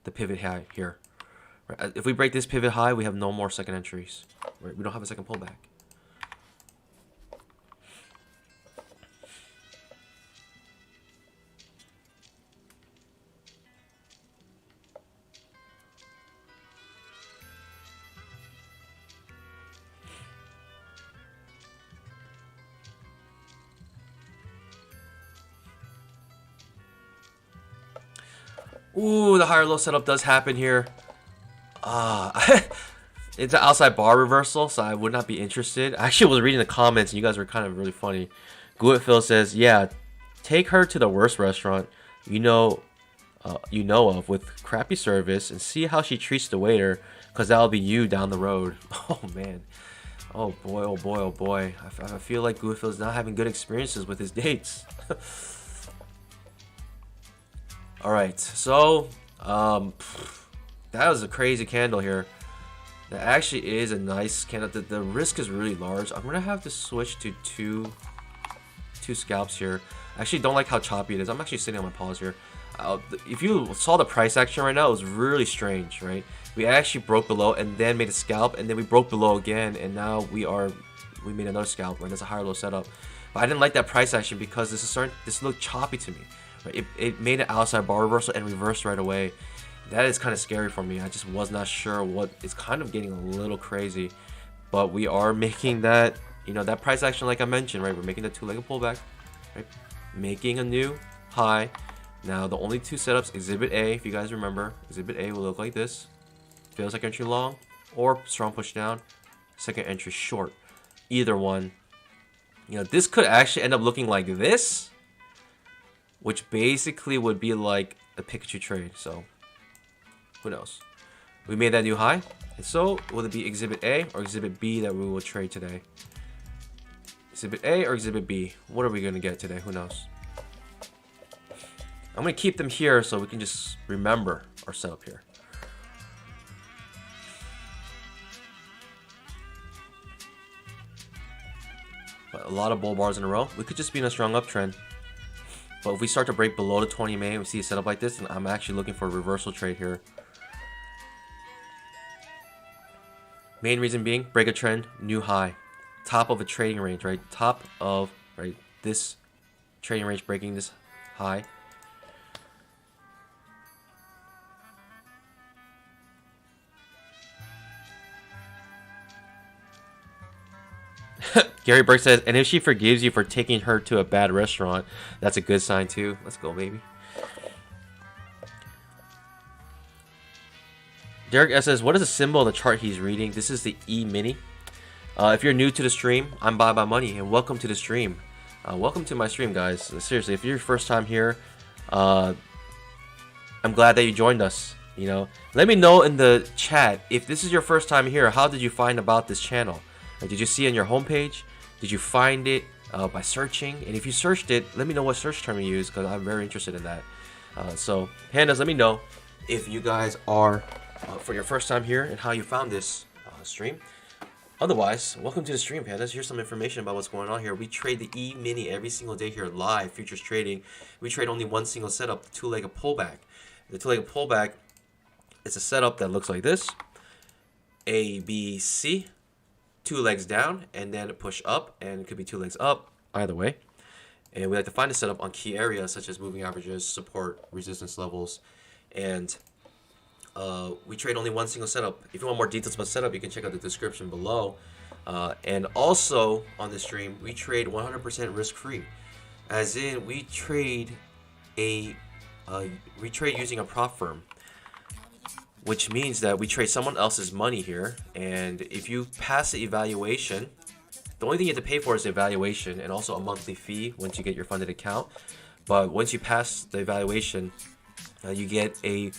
the pivot high here. Right? If we break this pivot high, we have no more second entries. Right? We don't have a second pullback. Ooh, the higher low setup does happen here. It's an outside bar reversal, so I would not be interested. I actually was reading the comments, and you guys were kind of really funny. Phil says, yeah, take her to the worst restaurant you know of with crappy service and see how she treats the waiter, because that'll be you down the road. Oh, man. Oh, boy, oh, boy, oh, boy. I feel like Phil is not having good experiences with his dates. Alright, so that was a crazy candle here. That actually is a nice candle. The risk is really large. I'm gonna have to switch to two scalps here. I actually don't like how choppy it is. I'm actually sitting on my pause here. If you saw the price action right now, it was really strange, right? We actually broke below and then made a scalp, and then we broke below again, and now we made another scalp, right? That's a higher low setup. But I didn't like that price action because this looked choppy to me. It made an outside bar reversal and reversed right away. That is kind of scary for me. I just was not sure what is kind of getting a little crazy. But we are making that, that price action like I mentioned, right? We're making the two-legged pullback, right? Making a new high. Now, the only two setups, Exhibit A, if you guys remember, Exhibit A will look like this. Feels like entry long or strong push down. Second entry short. Either one. This could actually end up looking like this, which basically would be like a Pikachu trade. So who knows? We made that new high. And so will it be Exhibit A or Exhibit B that we will trade today? Exhibit A or Exhibit B? What are we going to get today? Who knows? I'm going to keep them here so we can just remember our setup here. But a lot of bull bars in a row. We could just be in a strong uptrend. But if we start to break below the 20 MA and we see a setup like this, then I'm actually looking for a reversal trade here. Main reason being, break a trend, new high. Top of a trading range, right? Top of, right, this trading range breaking this high. Gary Burke says, and if she forgives you for taking her to a bad restaurant, that's a good sign too. Let's go, baby. Derek S says, what is the symbol on the chart he's reading? This is the E-mini. If you're new to the stream, I'm Bye Bye Money, and welcome to the stream. Welcome to my stream, guys. Seriously, if you're your first time here, I'm glad that you joined us. You know, let me know in the chat if this is your first time here. How did you find about this channel? Did you see it on your homepage? Did you find it by searching? And if you searched it, let me know what search term you use, because I'm very interested in that. So, pandas, let me know if you guys are for your first time here and how you found this stream. Otherwise, welcome to the stream, pandas. Here's some information about what's going on here. We trade the E-mini every single day here live, futures trading. We trade only one single setup, the two-legged pullback. The two-legged pullback is a setup that looks like this. A, B, C. 2 legs down and then push up, and it could be 2 legs up, either way. And we like to find a setup on key areas such as moving averages, support, resistance levels, and we trade only one single setup. If you want more details about setup, you can check out the description below. And also on the stream, we trade 100% risk-free, as in we trade using a prop firm, which means that we trade someone else's money here, and if you pass the evaluation, the only thing you have to pay for is the evaluation and also a monthly fee once you get your funded account. But once you pass the evaluation, you get a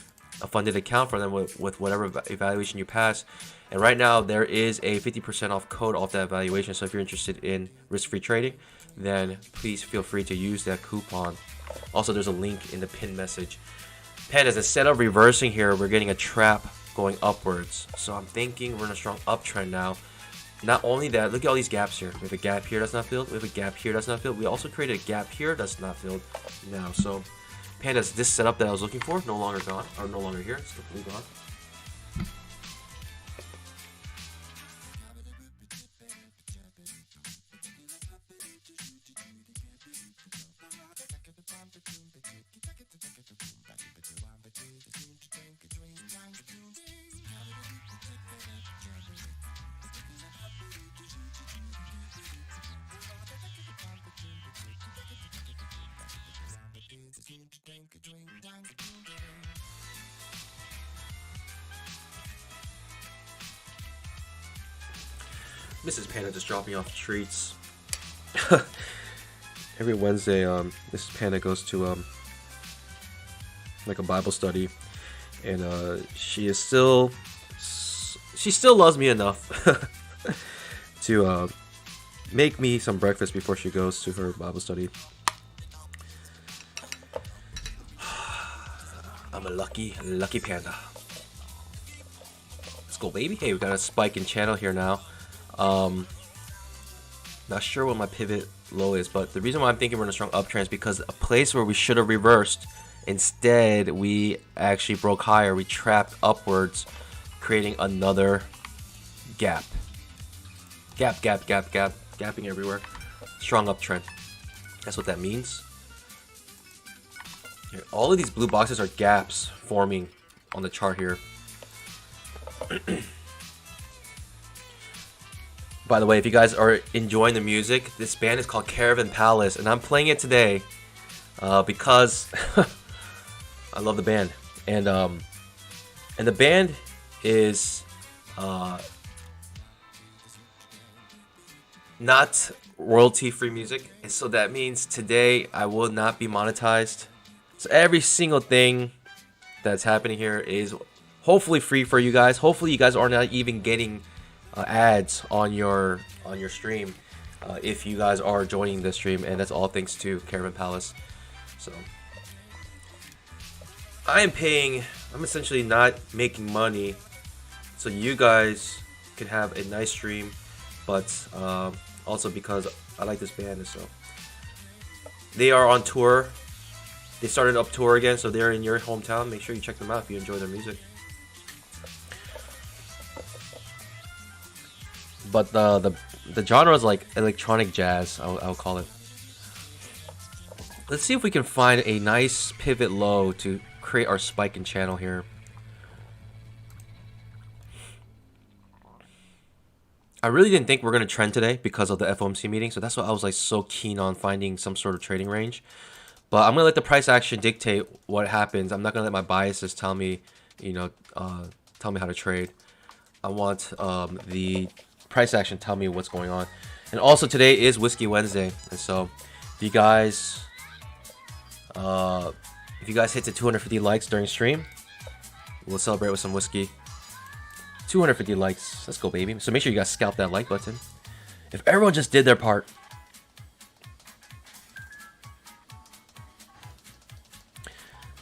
funded account for them with whatever evaluation you pass. And right now there is a 50% off code off that evaluation, so if you're interested in risk-free trading, then please feel free to use that coupon. Also, there's a link in the pinned message. Pandas, instead of reversing here, we're getting a trap going upwards. So I'm thinking we're in a strong uptrend now. Not only that, look at all these gaps here. We have a gap here that's not filled. We have a gap here that's not filled. We also created a gap here that's not filled now. So, Pandas, this setup that I was looking for, no longer gone, or no longer here. It's completely gone. Mrs. Panda just dropped me off treats. Every Wednesday, Mrs. Panda goes to like a Bible study, and she still loves me enough to make me some breakfast before she goes to her Bible study. I'm a lucky panda. Let's go, baby. Hey, we got a spike in channel here now. Not sure what my pivot low is, but the reason why I'm thinking we're in a strong uptrend is because a place where we should have reversed, instead we actually broke higher. We trapped upwards, creating another gap. Gapping everywhere. Strong uptrend. That's what that means. Here, all of these blue boxes are gaps forming on the chart here. By the way, if you guys are enjoying the music, this band is called Caravan Palace, and I'm playing it today because I love the band, and the band is not royalty-free music, and so that means today I will not be monetized. So every single thing that's happening here is hopefully free for you guys. Hopefully you guys are not even getting ads on your stream if you guys are joining the stream, and that's all thanks to Caravan Palace. So I'm essentially not making money, so you guys can have a nice stream, but also because I like this band, so they are on tour They started up tour again, so they're in your hometown. Make sure you check them out if you enjoy their music. But the genre is like electronic jazz, I'll call it. Let's see if we can find a nice pivot low to create our spike in channel here. I really didn't think we're going to trend today because of the FOMC meeting, so that's why I was like so keen on finding some sort of trading range. But I'm going to let the price action dictate what happens. I'm not going to let my biases tell me, you know, tell me how to trade. I want the price action tell me what's going on. And also today is Whiskey Wednesday, and so if you guys hit to 250 likes during stream, we'll celebrate with some whiskey. 250 likes, let's go, baby. So make sure you guys scalp that like button. If everyone just did their part.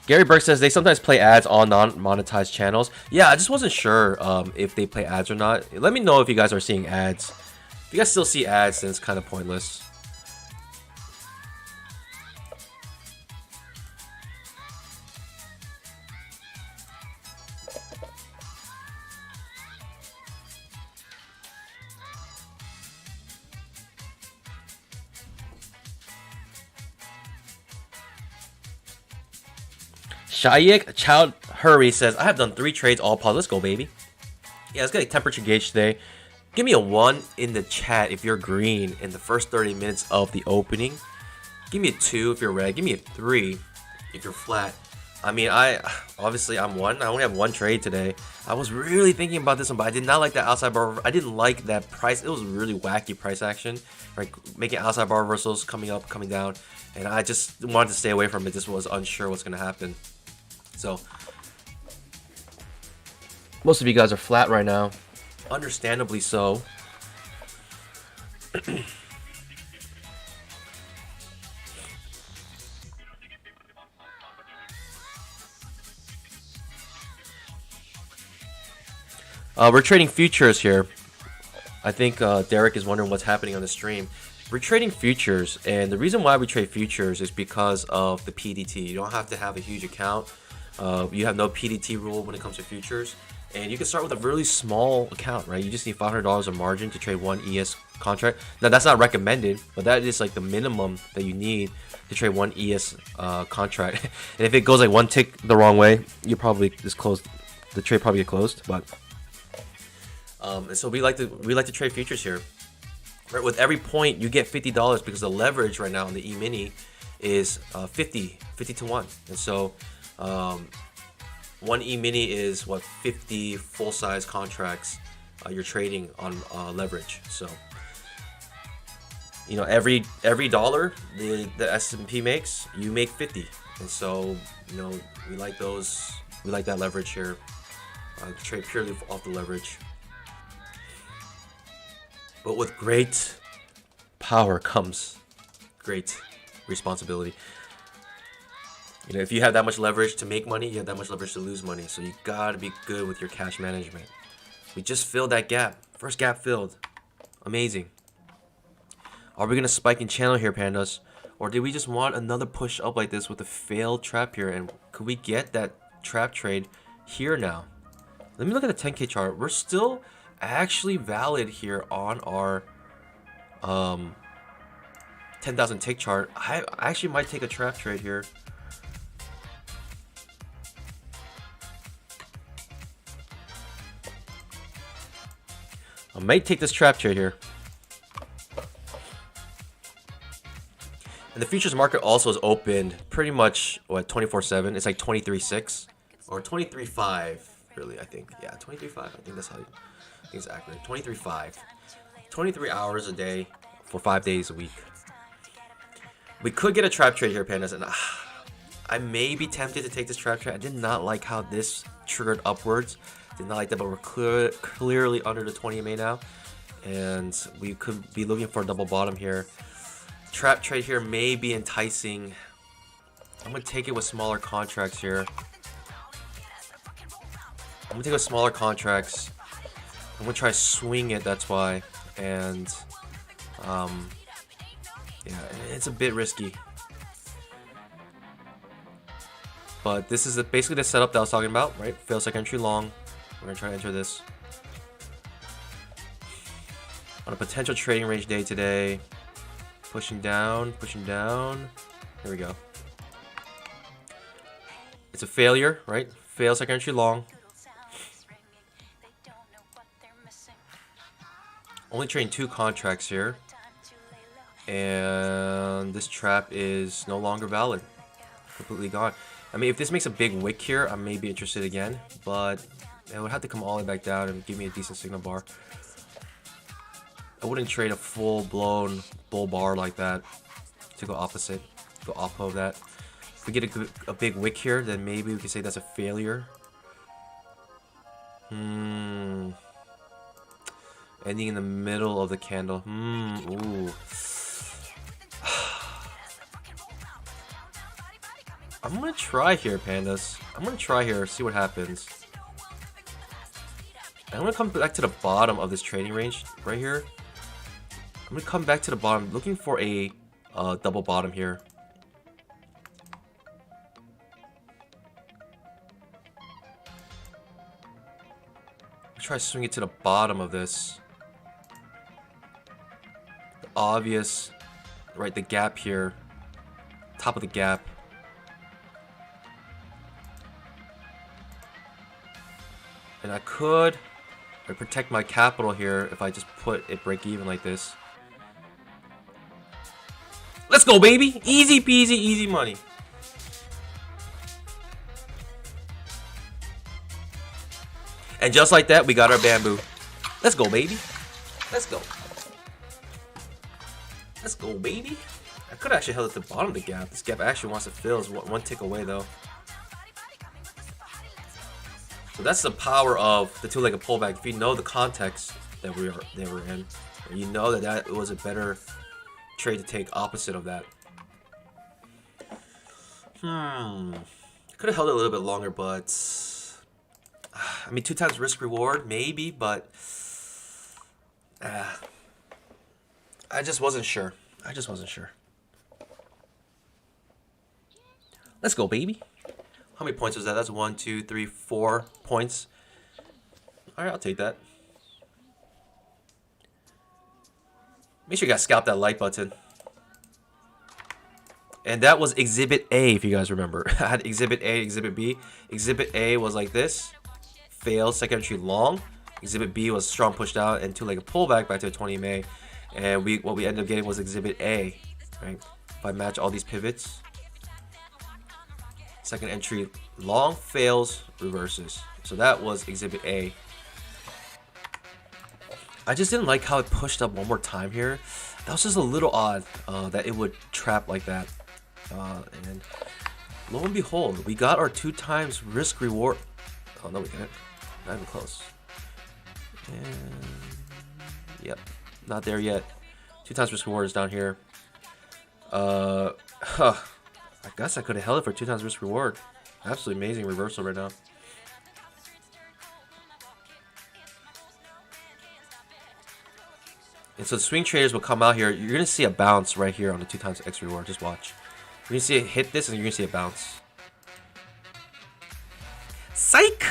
Gary Burke says they sometimes play ads on non-monetized channels. Yeah, I just wasn't sure if they play ads or not. Let me know if you guys are seeing ads. If you guys still see ads, then it's kind of pointless. Shayak Child Hurry says, I have done 3 trades, all pause. Let's go, baby. Yeah, let's get a temperature gauge today. Give me a 1 in the chat if you're green in the first 30 minutes of the opening. Give me a 2 if you're red. Give me a 3 if you're flat. I mean, obviously I'm 1. I only have 1 trade today. I was really thinking about this one, but I did not like that outside bar. I didn't like that price. It was really wacky price action, right? Making outside bar reversals, coming up, coming down, and I just wanted to stay away from it. Just was unsure what's gonna happen. So most of you guys are flat right now, understandably so. We're trading futures here. I think Derek is wondering what's happening on the stream. We're trading futures, and the reason why we trade futures is because of the PDT. You don't have to have a huge account. You have no PDT rule when it comes to futures, and you can start with a really small account, right? You just need $500 of margin to trade 1 ES contract. Now that's not recommended, but that is like the minimum that you need to trade 1 ES contract. And if it goes like 1 tick the wrong way, you probably just close the trade, probably get closed. But and so we like to trade futures here. Right, with every point you get $50 because the leverage right now on the emini is 50 to 1, and so 1 emini is what 50 full-size contracts you're trading on leverage. So you know, every dollar the S&P makes, you make 50, and so you know, we like that leverage here. Trade purely off the leverage. But with great power comes great responsibility. You know, if you have that much leverage to make money, you have that much leverage to lose money. So you gotta be good with your cash management. We just filled that gap. First gap filled. Amazing. Are we gonna spike in channel here, pandas? Or did we just want another push up like this with a failed trap here? And could we get that trap trade here now? Let me look at the 10K chart. We're still actually valid here on our 10,000 tick chart. I actually might take a trap trade here. I might take this trap trade here. And the futures market also is opened pretty much what 24/7. It's like 23.6 or 23.5 really, I think. Yeah, 23.5. I think that's how I think it's accurate. 23.5. 23 hours a day for 5 days a week. We could get a trap trade here, pandas, and I may be tempted to take this trap trade. I did not like how this triggered upwards. Did not like that, but we're clearly under the 20 MA now, and we could be looking for a double bottom here. Trap trade here may be enticing. I'm gonna take it with smaller contracts here. I'm gonna take it with smaller contracts. I'm gonna try swing it, that's why, and yeah, it's a bit risky. But this is basically the setup that I was talking about, right? Fail second entry long. We're gonna try to enter this on a potential trading range day today. Pushing down, pushing down. Here we go. It's a failure, right? Fail second entry long. Only trading 2 contracts here. And this trap is no longer valid. Completely gone. I mean, if this makes a big wick here, I may be interested again. But it would have to come all the way back down and give me a decent signal bar. I wouldn't trade a full-blown bull bar like that to go opposite, go off of that. If we get a big wick here, then maybe we can say that's a failure. Ending in the middle of the candle. Ooh. I'm gonna try here, pandas. I'm gonna try here, see what happens. I'm gonna come back to the bottom of this trading range right here. I'm gonna come back to the bottom, looking for a double bottom here. I'll try to swing it to the bottom of this. The obvious, right, the gap here. Top of the gap. And I could protect my capital here if I just put it break even like this. Let's go, baby! Easy peasy, easy money. And just like that, we got our bamboo. Let's go, baby. Let's go. Let's go, baby. I could actually held at the bottom of the gap. This gap actually wants to fill. It's one tick away, though. So that's the power of the two-legged pullback. If you know the context that they were in, you know that was a better trade to take opposite of that. Could have held it a little bit longer, but I mean, 2 times risk reward, maybe, but I just wasn't sure. I just wasn't sure. Let's go, baby. How many points was that? That's 1, 2, 3, 4 points. Alright, I'll take that. Make sure you guys scalp that like button. And that was Exhibit A, if you guys remember. I had Exhibit A, Exhibit B. Exhibit A was like this. Failed, second entry long. Exhibit B was strong pushed out and two-legged pullback back to a 20 MA. And what we ended up getting was Exhibit A. Right? If I match all these pivots. Second entry long, fails, reverses. So that was Exhibit A. I just didn't like how it pushed up one more time here. That was just a little odd that it would trap like that. And lo and behold, we got our 2 times risk reward. Oh, no, we didn't. Not even close. And yep, not there yet. 2 times risk reward is down here. I guess I could have held it for 2 times risk reward. Absolutely amazing reversal right now. And so the swing traders will come out here. You're going to see a bounce right here on the 2 times X reward. Just watch. You're going to see it hit this and you're going to see a bounce. Psych!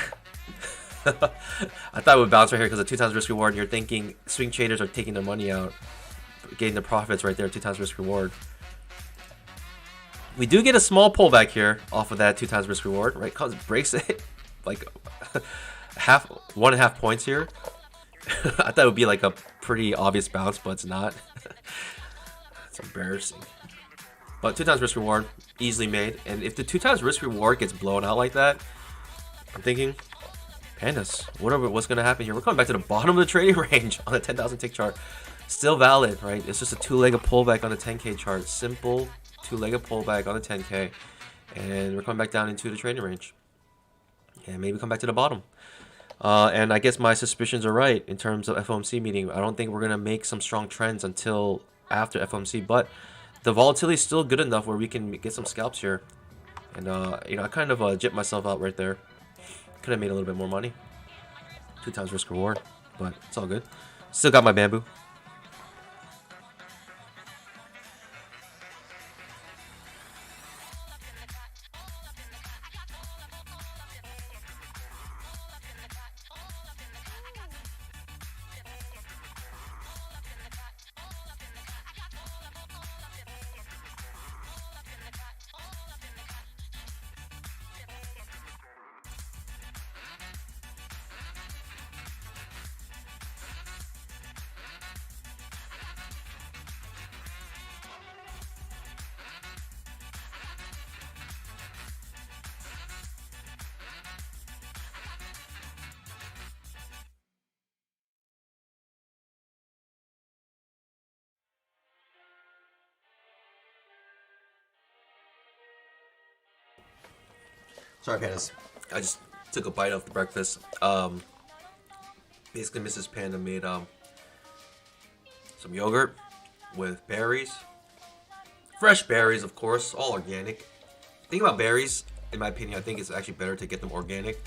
I thought it would bounce right here because of 2 times risk reward. And you're thinking swing traders are taking their money out. Getting the profits right there, 2 times risk reward. We do get a small pullback here off of that 2 times risk reward, right? Cause it breaks it like 1.5 points here. I thought it would be like a pretty obvious bounce, but it's not. It's embarrassing. But 2 times risk reward, easily made. And if the 2 times risk reward gets blown out like that, I'm thinking, pandas, what's going to happen here? We're coming back to the bottom of the trading range on the 10,000 tick chart. Still valid, right? It's just a 2-legged pullback on the 10K chart. Simple 2-legged pullback on the 10K. And we're coming back down into the trading range. And maybe come back to the bottom. And I guess my suspicions are right in terms of FOMC meeting. I don't think we're going to make some strong trends until after FOMC. But the volatility is still good enough where we can get some scalps here. And, you know, I kind of jipped myself out right there. Could have made a little bit more money. 2 times risk reward. But it's all good. Still got my bamboo. Sorry, Pandas. I just took a bite of the breakfast. Basically, Mrs. Panda made some yogurt with berries, fresh berries, of course, all organic. The thing about berries, in my opinion, I think it's actually better to get them organic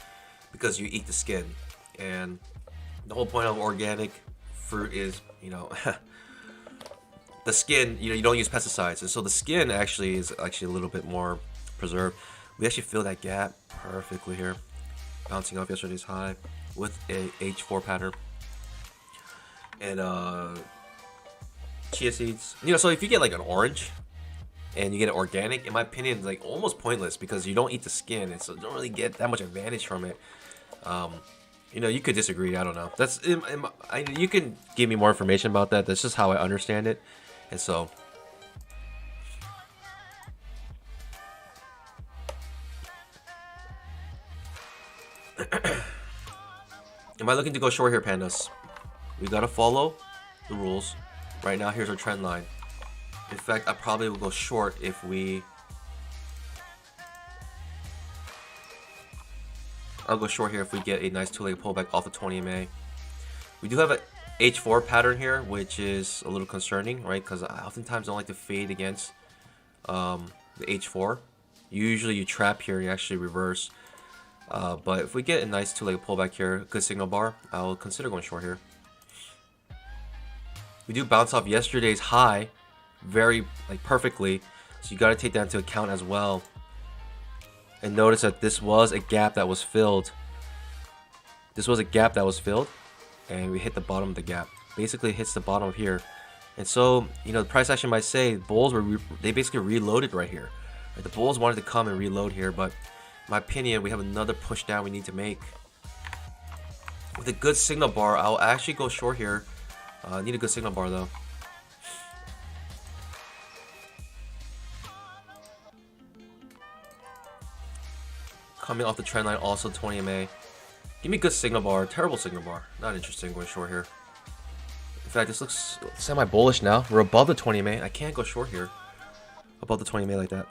because you eat the skin, and the whole point of organic fruit is, you know, the skin. You know, you don't use pesticides, and so the skin actually is actually a little bit more preserved. We actually fill that gap perfectly here, bouncing off yesterday's high with a H4 pattern. And chia seeds. You know, so if you get like an orange and you get it organic, in my opinion, it's like almost pointless because you don't eat the skin, and so you don't really get that much advantage from it. You know, you could disagree. I don't know. That's you can give me more information about that. That's just how I understand it, and so. Am I looking to go short here, Pandas? We gotta follow the rules. Right now, here's our trend line. In fact, I probably will go short if we... I'll go short here if we get a nice two-leg pullback off the 20 MA. We do have a H4 pattern here, which is a little concerning, right? Because I oftentimes don't like to fade against the H4. Usually you trap here and you actually reverse. But if we get a nice two-leg pullback here, good signal bar, I'll consider going short here. We do bounce off yesterday's high very perfectly, so you got to take that into account as well. And notice that this was a gap that was filled. This was a gap that was filled, and we hit the bottom of the gap. Basically, it hits the bottom of here. And so, you know, the price action might say bulls they basically reloaded right here. Right? The bulls wanted to come and reload here, but in my opinion, we have another push down we need to make. With a good signal bar, I'll actually go short here. Need a good signal bar though. Coming off the trend line, also 20 MA. Give me a good signal bar. Terrible signal bar. Not interested in going short here. In fact, this looks semi-bullish now. We're above the 20 MA. I can't go short here. Above the 20 MA like that.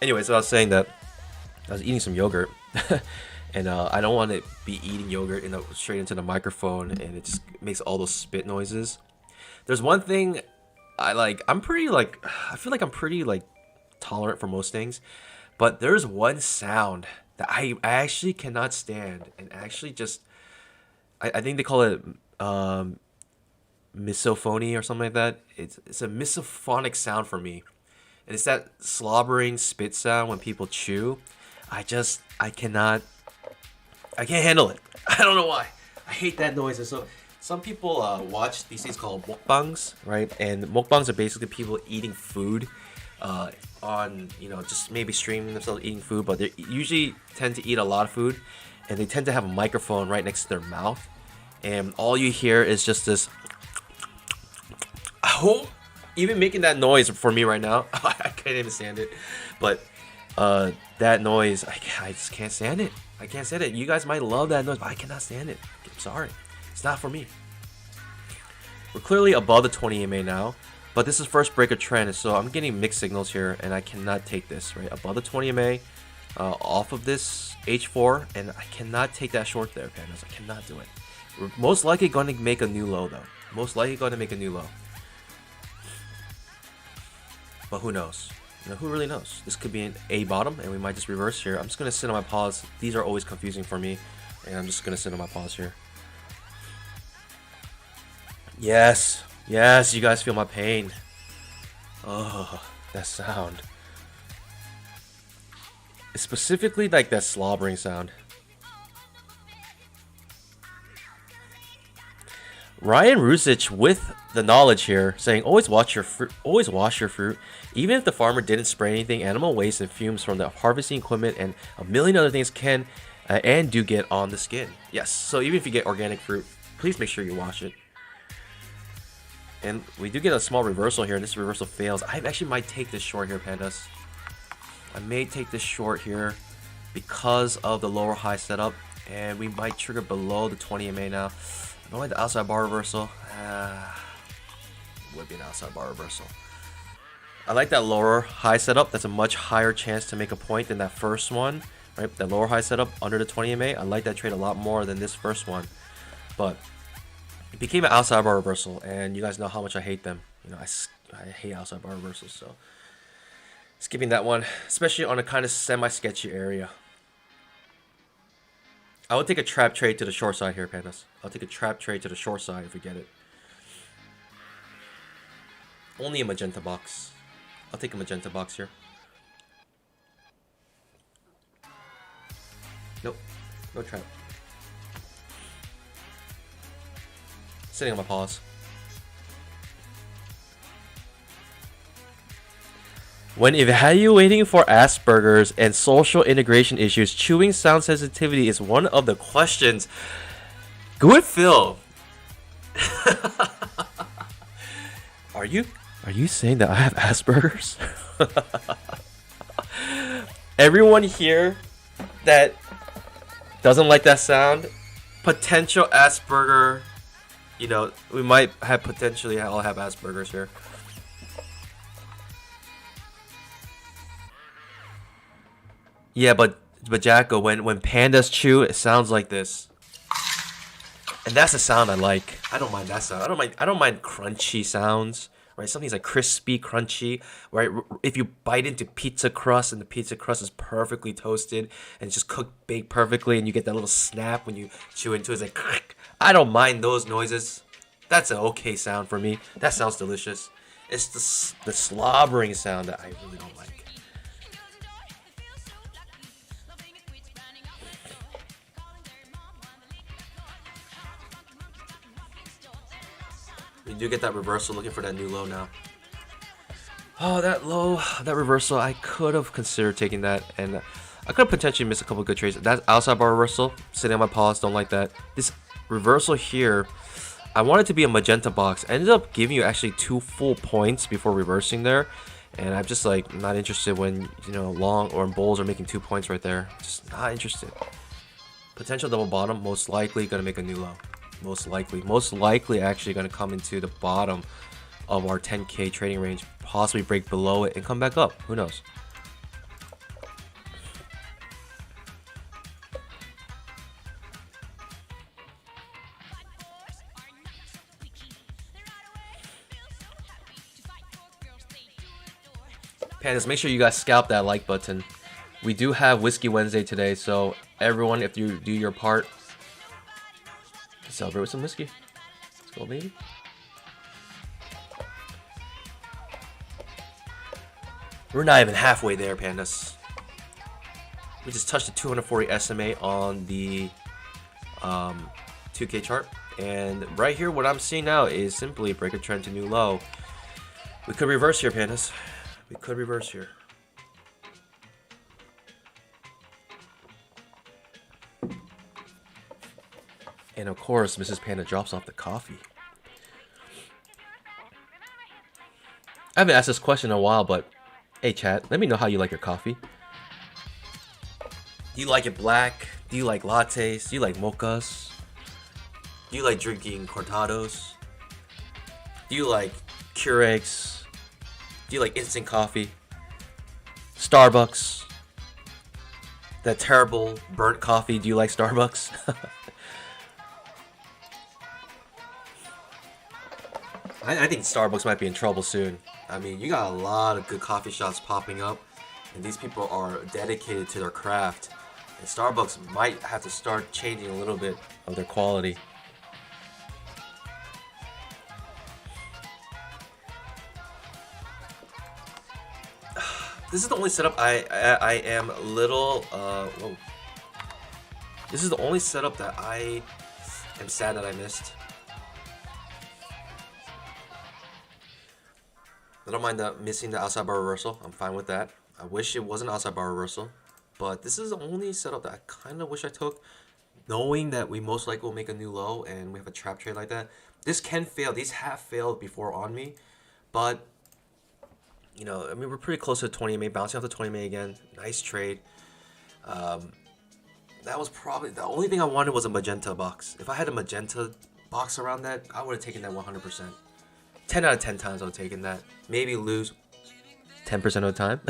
Anyways, I was saying that I was eating some yogurt. And I don't want to be eating yogurt straight into the microphone, and it just makes all those spit noises. There's one thing I feel like I'm pretty tolerant for most things, but there's one sound that I actually cannot stand, and actually just I think they call it misophony or something like that. It's a misophonic sound for me, and it's that slobbering spit sound when people chew. I can't handle it. I don't know why. I hate that noise. And so some people watch these things called mukbangs, right? And mukbangs are basically people eating food on, you know, just maybe streaming themselves eating food, but they usually tend to eat a lot of food, and they tend to have a microphone right next to their mouth, and all you hear is just this. Even making that noise for me right now, I can't even stand it. But that noise, I just can't stand it. I can't stand it. You guys might love that noise, but I cannot stand it. I'm sorry. It's not for me. We're clearly above the 20 MA now, but this is first break of trend, so I'm getting mixed signals here, and I cannot take this, right? Above the 20 MA, off of this H4, and I cannot take that short there, Pandas. I cannot do it. We're most likely going to make a new low, though. Most likely going to make a new low. But who knows? You know, who really knows? This could be an A bottom, and we might just reverse here. I'm just going to sit on my pause. These are always confusing for me, and I'm just going to sit on my pause here. Yes. Yes, you guys feel my pain. Oh, that sound. It's specifically like that slobbering sound. Ryan Rusich with the knowledge here, saying always wash your fruit. Always wash your fruit, even if the farmer didn't spray anything. Animal waste and fumes from the harvesting equipment and a million other things can and do get on the skin. Yes, so even if you get organic fruit, please make sure you wash it. And we do get a small reversal here, and this reversal fails. I actually might take this short here, Pandas. I may take this short here because of the lower high setup, and we might trigger below the 20 MA now. I don't like the outside bar reversal. Would be an outside bar reversal. I like that lower high setup. That's a much higher chance to make a point than that first one, right? That lower high setup under the 20 MA. I like that trade a lot more than this first one, but it became an outside bar reversal, and you guys know how much I hate them. You know, I hate outside bar reversals, so skipping that one, especially on a kind of semi-sketchy area. I would take a trap trade to the short side here, Pandas. I'll take a trap trade to the short side if we get it. Only a magenta box. I'll take a magenta box here. Nope. No trap. Sitting on my paws. When evaluating for Asperger's and social integration issues, chewing sound sensitivity is one of the questions. Good Phil. Are you saying that I have Asperger's? Everyone here that doesn't like that sound, potential Asperger, you know, we might have potentially all have Asperger's here. Yeah, but Jacko, when pandas chew, it sounds like this. And that's the sound I like. I don't mind that sound. I don't mind crunchy sounds, right? Something's like crispy, crunchy, right? If you bite into pizza crust and the pizza crust is perfectly toasted and it's just cooked, baked perfectly, and you get that little snap when you chew into it, it's like, I don't mind those noises. That's an okay sound for me. That sounds delicious. It's the slobbering sound that I really don't like. We do get that reversal, looking for that new low now. Oh, that low, that reversal, I could have considered taking that, and I could have potentially missed a couple of good trades. That outside bar reversal, sitting on my paws, don't like that. This reversal here, I want it to be a magenta box. I ended up giving you actually 2 full points before reversing there, and I'm just like not interested when, you know, long or bulls are making 2 points right there. Just not interested. Potential double bottom, most likely gonna make a new low. Most likely actually going to come into the bottom of our 10K trading range, possibly break below it and come back up. Who knows? Pandas, make sure you guys scalp that like button. We do have Whiskey Wednesday today, so everyone, if you do your part, celebrate with some whiskey. Let's go, baby. We're not even halfway there, Pandas. We just touched the 240 SMA on the 2K chart. And right here, what I'm seeing now is simply break a trend to new low. We could reverse here, Pandas. We could reverse here. And of course, Mrs. Panda drops off the coffee. I haven't asked this question in a while, but hey chat, let me know how you like your coffee. Do you like it black? Do you like lattes? Do you like mochas? Do you like drinking cortados? Do you like Keurigs? Do you like instant coffee? Starbucks? That terrible burnt coffee, do you like Starbucks? I think Starbucks might be in trouble soon. I mean, you got a lot of good coffee shops popping up, and these people are dedicated to their craft. And Starbucks might have to start changing a little bit of their quality. This is the only setup I am a little whoa. This is the only setup that I am sad that I missed. I don't mind missing the outside bar reversal. I'm fine with that. I wish it wasn't outside bar reversal, but this is the only setup that I kind of wish I took, knowing that we most likely will make a new low and we have a trap trade like that. This can fail. These have failed before on me, but you know, I mean, we're pretty close to the 20 MA, bouncing off the 20 MA again. Nice trade. That was probably the only thing I wanted was a magenta box. If I had a magenta box around that, I would have taken that 100%. 10 out of 10 times I would have taken that. Maybe lose 10% of the time,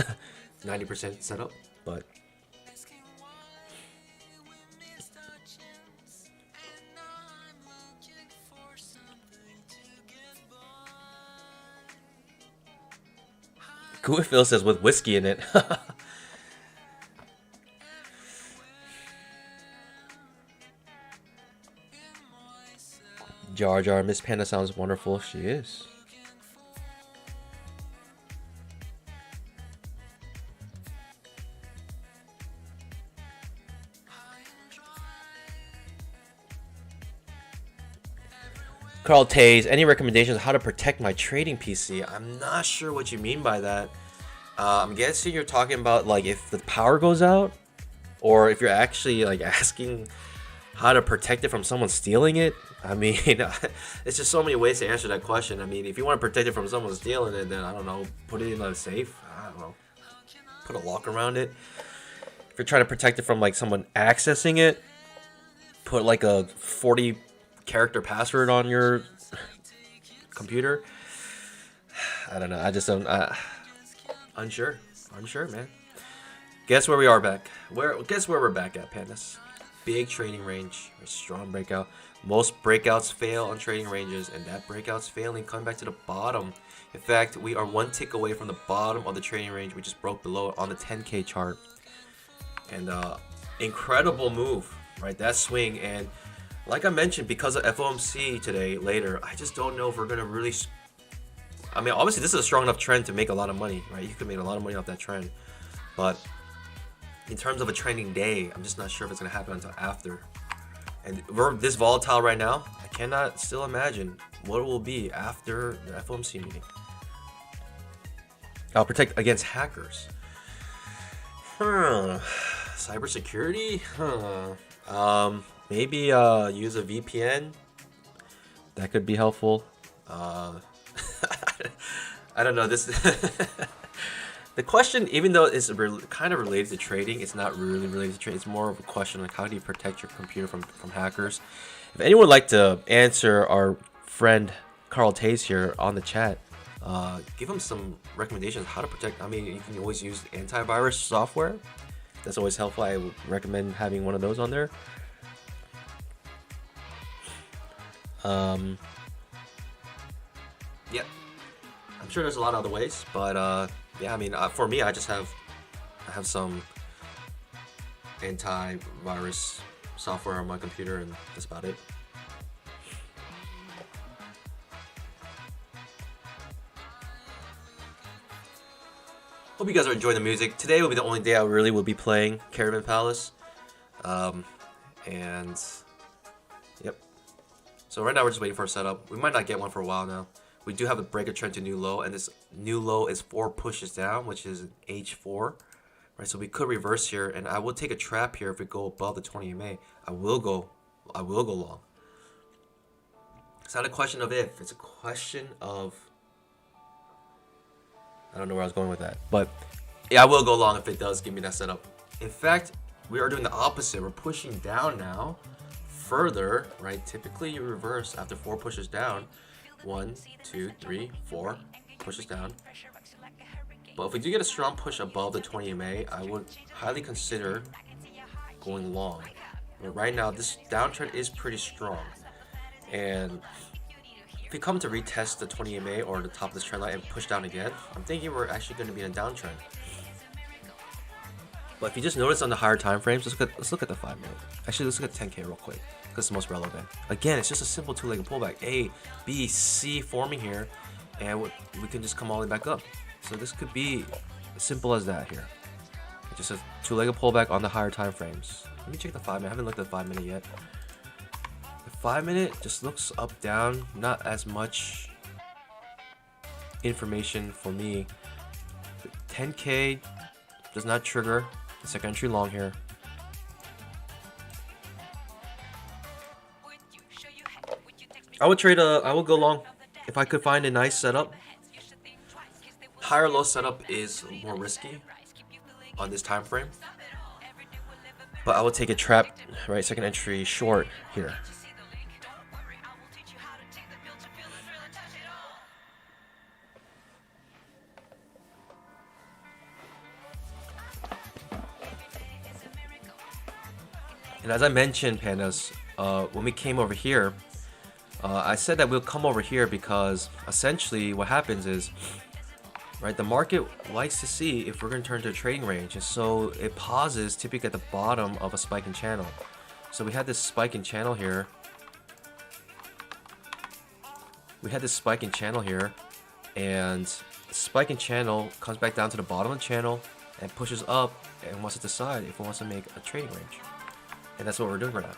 90% setup. But Phil says with whiskey in it. Jar Jar, Miss Panda sounds wonderful. She is. Carl Tays, any recommendations on how to protect my trading PC? I'm not sure what you mean by that. I'm guessing you're talking about like if the power goes out, or if you're actually like asking how to protect it from someone stealing it. I mean, it's just so many ways to answer that question. I mean, if you want to protect it from someone stealing it, then I don't know, put it in a safe. I don't know, put a lock around it. If you're trying to protect it from like someone accessing it, put like a 40 character password on your computer. I don't know. I just don't. Unsure, man. Guess where we are back? Guess where we're back at, Pandas? Big trading range, a strong breakout. Most breakouts fail on trading ranges, and that breakout's failing, coming back to the bottom. In fact, we are one tick away from the bottom of the trading range. We just broke below it on the 10K chart, and incredible move, right? That swing, and like I mentioned, because of FOMC today, later, I just don't know if we're gonna really. I mean, obviously, this is a strong enough trend to make a lot of money, right? You could make a lot of money off that trend, but in terms of a trending day, I'm just not sure if it's gonna happen until after. And we're this volatile right now. I cannot still imagine what it will be after the FOMC meeting. I'll protect against hackers. Cybersecurity? Maybe use a VPN. That could be helpful. I don't know. This the question, even though it's kind of related to trading, it's not really related to trading. It's more of a question like how do you protect your computer from hackers. If anyone would like to answer our friend Carl Tays here on the chat, give him some recommendations how to protect. I mean, you can always use antivirus software. That's always helpful. I would recommend having one of those on there. Yeah, I'm sure there's a lot of other ways, but yeah, I mean, for me, I have some antivirus software on my computer, and that's about it. Hope you guys are enjoying the music. Today will be the only day I really will be playing Caravan Palace, and yep. So right now we're just waiting for a setup. We might not get one for a while now. We do have a break of trend to new low, and this new low is 4 pushes down, which is an H4, right? So we could reverse here, and I will take a trap here if we go above the 20 MA. I will go long. It's not a question of if, it's a question of, I don't know where I was going with that, but yeah, I will go long if it does give me that setup. In fact, we are doing the opposite. We're pushing down now further, right? Typically you reverse after 4 pushes down. 1, 2, 3, 4 pushes down. But if we do get a strong push above the 20 MA, I would highly consider going long. But right now, this downtrend is pretty strong. And if we come to retest the 20 MA or the top of this trend line and push down again, I'm thinking we're actually going to be in a downtrend. But if you just notice on the higher time frames, let's look at the 5 minute. Actually, let's look at 10K real quick, because it's the most relevant. Again, it's just a simple two-legged pullback. A, B, C forming here, and we can just come all the way back up. So this could be as simple as that here. It's just a two-legged pullback on the higher time frames. Let me check the 5 minute. I haven't looked at the 5 minute yet. The 5 minute just looks up, down, not as much information for me. The 10K does not trigger the second entry long here. I would go long if I could find a nice setup. Higher low setup is more risky on this time frame, but I would take a trap, right? Second entry short here. And as I mentioned, pandas, when we came over here, I said that we'll come over here because essentially what happens is, right, the market likes to see if we're going to turn to a trading range, and so it pauses typically at the bottom of a spiking channel. So we had this spiking channel here. And the spiking channel comes back down to the bottom of the channel and pushes up and wants to decide if it wants to make a trading range. And that's what we're doing right now.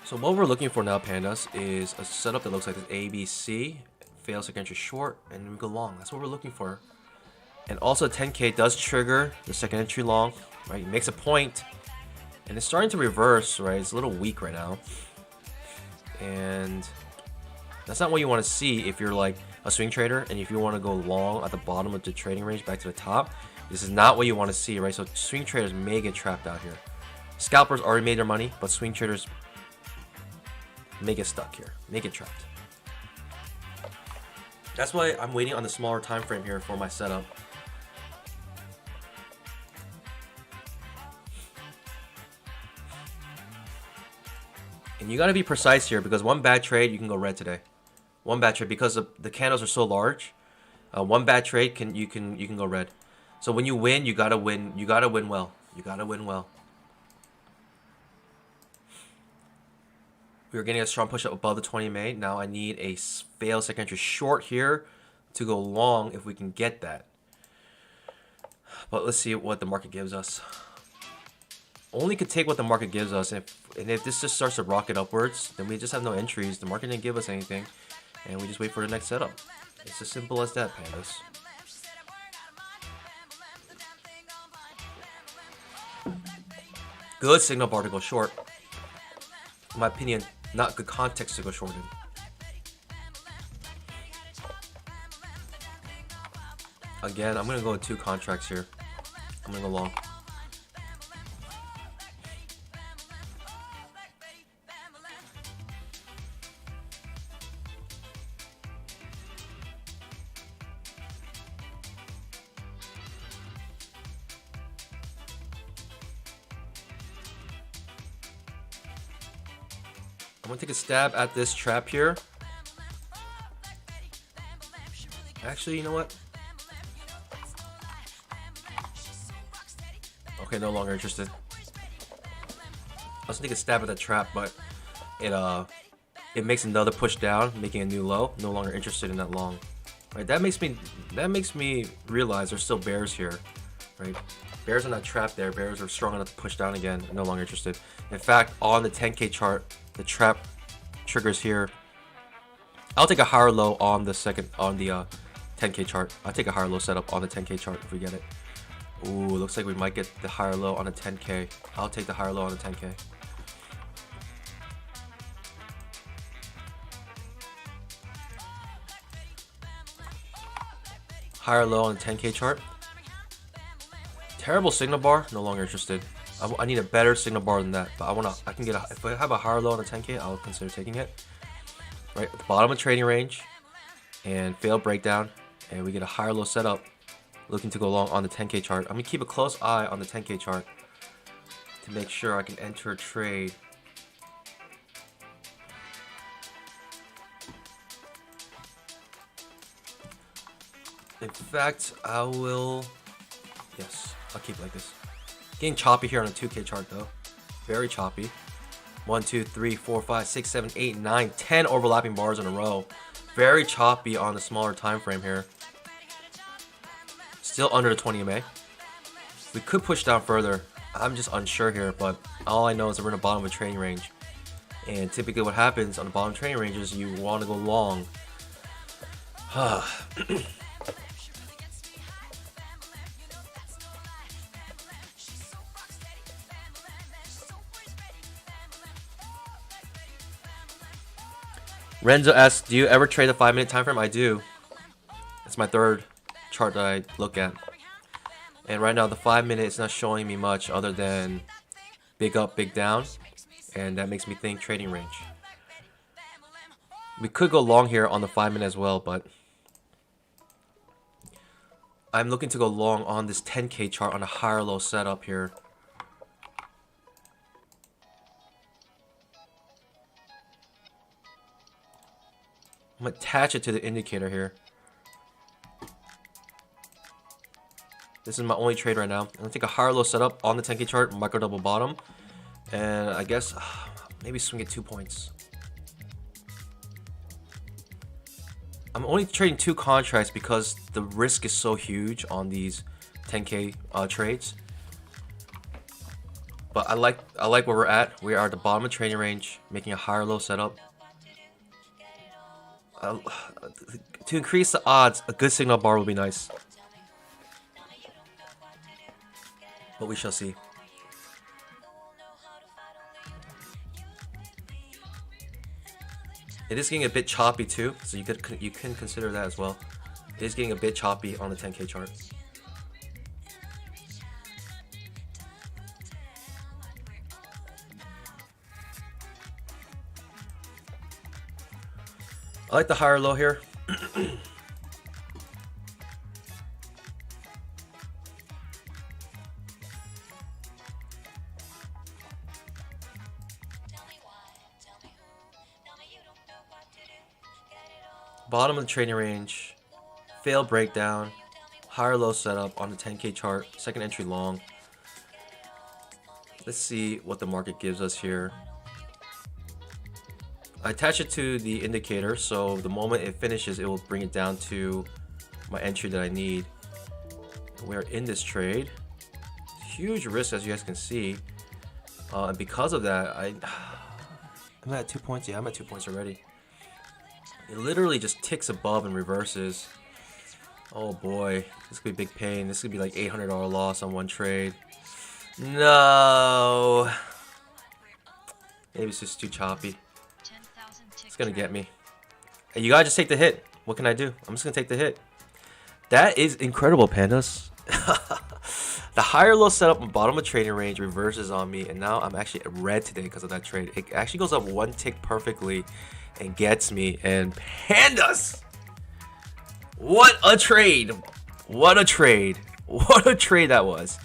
So what we're looking for now, pandas, is a setup that looks like this ABC, fails against your short, and then we go long. That's what we're looking for. And also 10K does trigger the second entry long, right? It makes a point, and it's starting to reverse, right? It's a little weak right now. And that's not what you want to see if you're like a swing trader, and if you want to go long at the bottom of the trading range back to the top. This is not what you want to see, right? So swing traders may get trapped out here. Scalpers already made their money, but swing traders may get stuck here, may get trapped. That's why I'm waiting on the smaller time frame here for my setup. And you gotta be precise here, because one bad trade you can go red today. One bad trade, because the candles are so large. One bad trade you can go red. So when you win, you gotta win. You gotta win well. You gotta win well. We are getting a strong push up above the 20 MA. Now I need a fail second entry short here to go long if we can get that. But let's see what the market gives us. Only could take what the market gives us. And if this just starts to rocket upwards, then we just have no entries. The market didn't give us anything. And we just wait for the next setup. It's as simple as that, pandas. Good signal bar to go short. In my opinion, not good context to go short in. Again, I'm going to go with 2 contracts here. I'm going to go long. I'm gonna take a stab at this trap here. Actually, you know what? Okay, no longer interested. I was gonna take a stab at that trap, but it makes another push down, making a new low. No longer interested in that long. Right? That makes me realize there's still bears here. Right? Bears are not trapped there. Bears are strong enough to push down again. No longer interested. In fact, on the 10K chart, the trap triggers here. I'll take a higher low on the 10K chart. I'll take a higher low setup on the 10K chart if we get it. Ooh, looks like we might get the higher low on the 10K. I'll take the higher low on the 10K. Higher low on the 10K chart. Terrible signal bar. No longer interested. I need a better signal bar than that, but if I have a higher low on the 10K, I'll consider taking it. Right at the bottom of trading range, and failed breakdown, and we get a higher low setup, looking to go long on the 10K chart. I'm gonna keep a close eye on the 10K chart to make sure I can enter a trade. In fact, yes, I'll keep it like this. Getting choppy here on the 2K chart though. Very choppy. 1, 2, 3, 4, 5, 6, 7, 8, 9, 10 overlapping bars in a row. Very choppy on the smaller time frame here. Still under the 20 MA. We could push down further. I'm just unsure here, but all I know is that we're in the bottom of a trading range. And typically what happens on the bottom trading ranges, you want to go long. Renzo asks, do you ever trade the 5-minute time frame? I do. It's my third chart that I look at. And right now the 5-minute is not showing me much other than big up, big down. And that makes me think trading range. We could go long here on the 5-minute as well, but I'm looking to go long on this 10K chart on a higher low setup here. I'm gonna attach it to the indicator here. This is my only trade right now. I'm gonna take a higher low setup on the 10K chart, micro double bottom, and I guess maybe swing it 2 points. I'm only trading 2 contracts because the risk is so huge on these 10K trades. But I like where we're at. We are at the bottom of the trading range, making a higher low setup. To increase the odds, a good signal bar would be nice. But we shall see. It is getting a bit choppy too, so you can consider that as well. It is getting a bit choppy on the 10K chart. I like the higher low here. Bottom of the trading range, failed breakdown, higher low setup on the 10K chart, second entry long. Let's see what the market gives us here. I attach it to the indicator, so the moment it finishes, it will bring it down to my entry that I need. We're in this trade. Huge risk, as you guys can see. And because of that, I'm at 2 points. Yeah, I'm at 2 points already. It literally just ticks above and reverses. Oh boy, this could be big pain. This could be like $800 loss on one trade. No. Maybe it's just too choppy. It's gonna get me. Hey, you gotta just take the hit. What can I do? I'm just gonna take the hit. That is incredible, pandas. The higher low setup on bottom of trading range reverses on me, and now I'm actually red today because of that trade. It actually goes up one tick perfectly and gets me. And pandas, what a trade! What a trade! What a trade that was!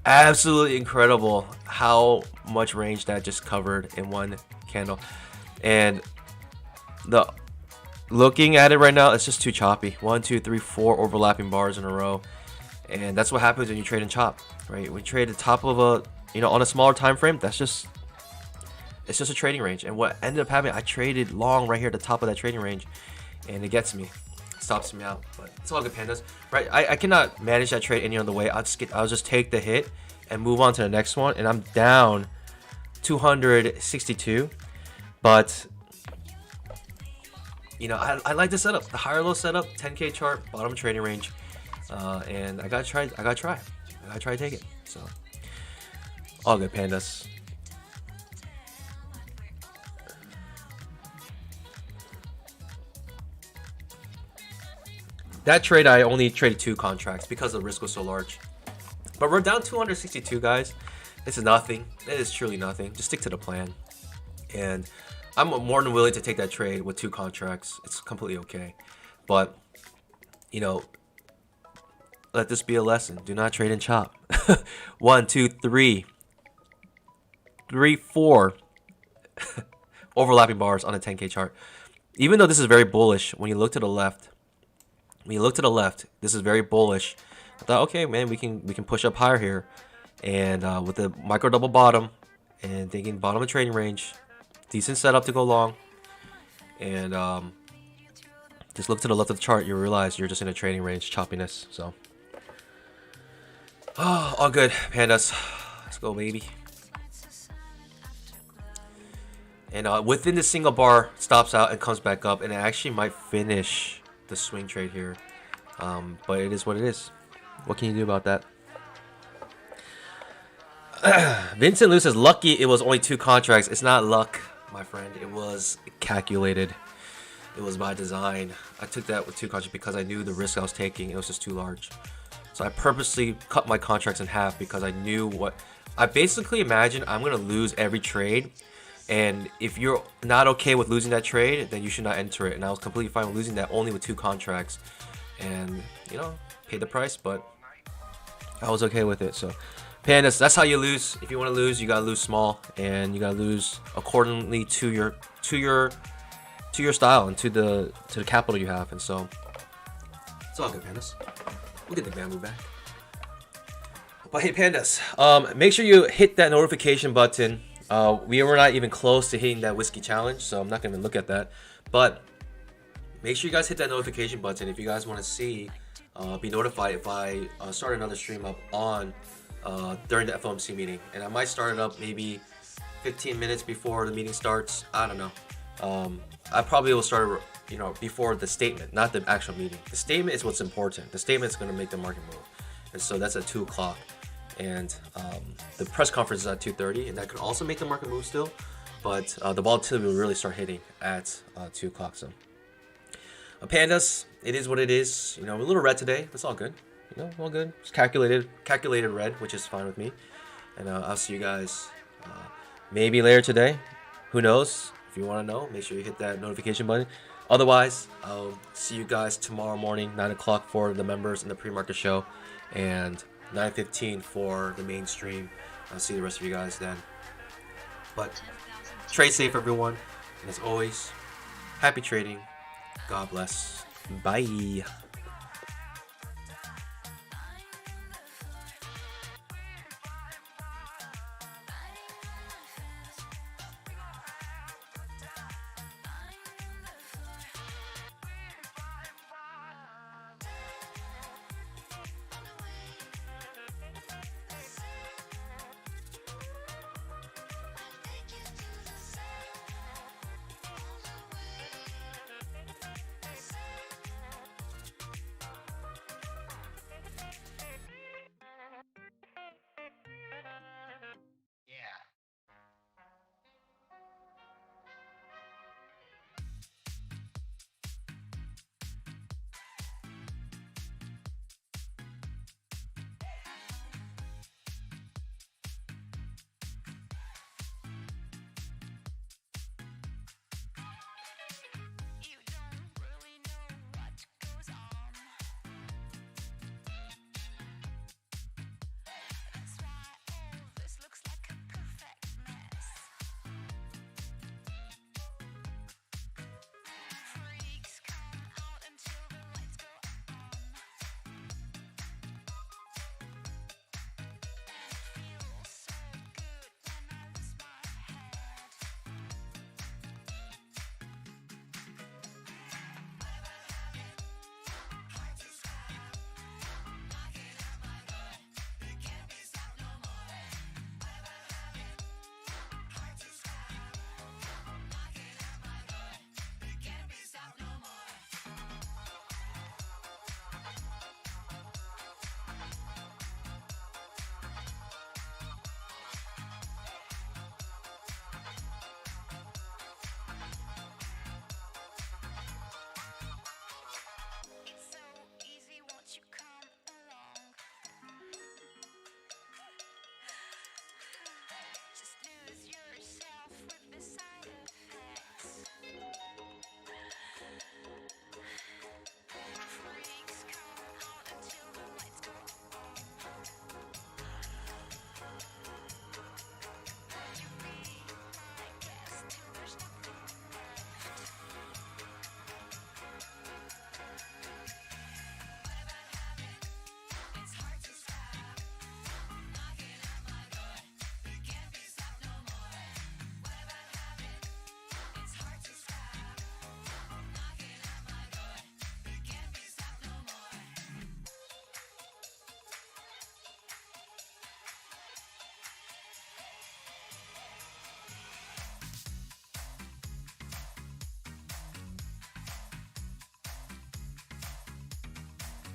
Absolutely incredible how much range that just covered in one candle. And looking at it right now, it's just too choppy. 1, 2, 3, 4 overlapping bars in a row, and that's what happens when you trade and chop, right? When you trade the top of a, on a smaller time frame, it's just a trading range. And what ended up happening, I traded long right here at the top of that trading range, and it gets me, stops me out. But it's all good, pandas, right? I cannot manage that trade any other way. I'll just take the hit and move on to the next one, and I'm down 262. But I like the setup, the higher low setup, 10K chart, bottom trading range, and I gotta try to take it. So all good, pandas. That trade, I only traded 2 contracts because the risk was so large. But we're down 262, guys. It's nothing. It is truly nothing. Just stick to the plan. And I'm more than willing to take that trade with 2 contracts. It's completely okay. But, let this be a lesson. Do not trade and chop. 1, 2, 3. 3, 4 overlapping bars on a 10K chart. Even though this is very bullish, when you look to the left, this is very bullish. I thought, okay, man, we can push up higher here. And with the micro double bottom and thinking bottom of trading range, decent setup to go long. And just look to the left of the chart, you realize you're just in a trading range choppiness. So all good, pandas. Let's go, baby. And within the single bar, stops out and comes back up, and it actually might finish the swing trade here. But it is what it is. What can you do about that? Vincent Lou says, lucky it was only 2 contracts. It's not luck, my friend. It was calculated. It was by design. I took that with 2 contracts because I knew the risk I was taking. It was just too large. So I purposely cut my contracts in half because I knew what... I basically imagined I'm going to lose every trade And if you're not okay with losing that trade, then you should not enter it. And I was completely fine with losing that only with 2 contracts, and you know, paid the price, but I was okay with it. So pandas, that's how you lose. If you want to lose, you gotta lose small, and you gotta lose accordingly to your style and to the capital you have. And so it's all good, pandas. We'll get the bamboo back. But hey, pandas, make sure you hit that notification button. We were not even close to hitting that whiskey challenge, so I'm not gonna look at that. But make sure you guys hit that notification button if you guys want to see, be notified if I start another stream up on during the FOMC meeting. And I might start it up maybe 15 minutes before the meeting starts. I don't know. I probably will start, you know, before the statement, not the actual meeting. The statement is what's important. The statement is going to make the market move, and so that's at 2 o'clock. And the press conference is at 2:30, and that could also make the market move still. But the volatility will really start hitting at 2 o'clock. So, pandas, it is what it is. You know, we're a little red today. It's all good. You know, all good. It's calculated red, which is fine with me. And I'll see you guys maybe later today. Who knows? If you want to know, make sure you hit that notification button. Otherwise, I'll see you guys tomorrow morning, 9 o'clock for the members in the pre-market show, and 9:15 for the mainstream. I'll see the rest of you guys then. But trade safe, everyone. And as always, happy trading. God bless. Bye.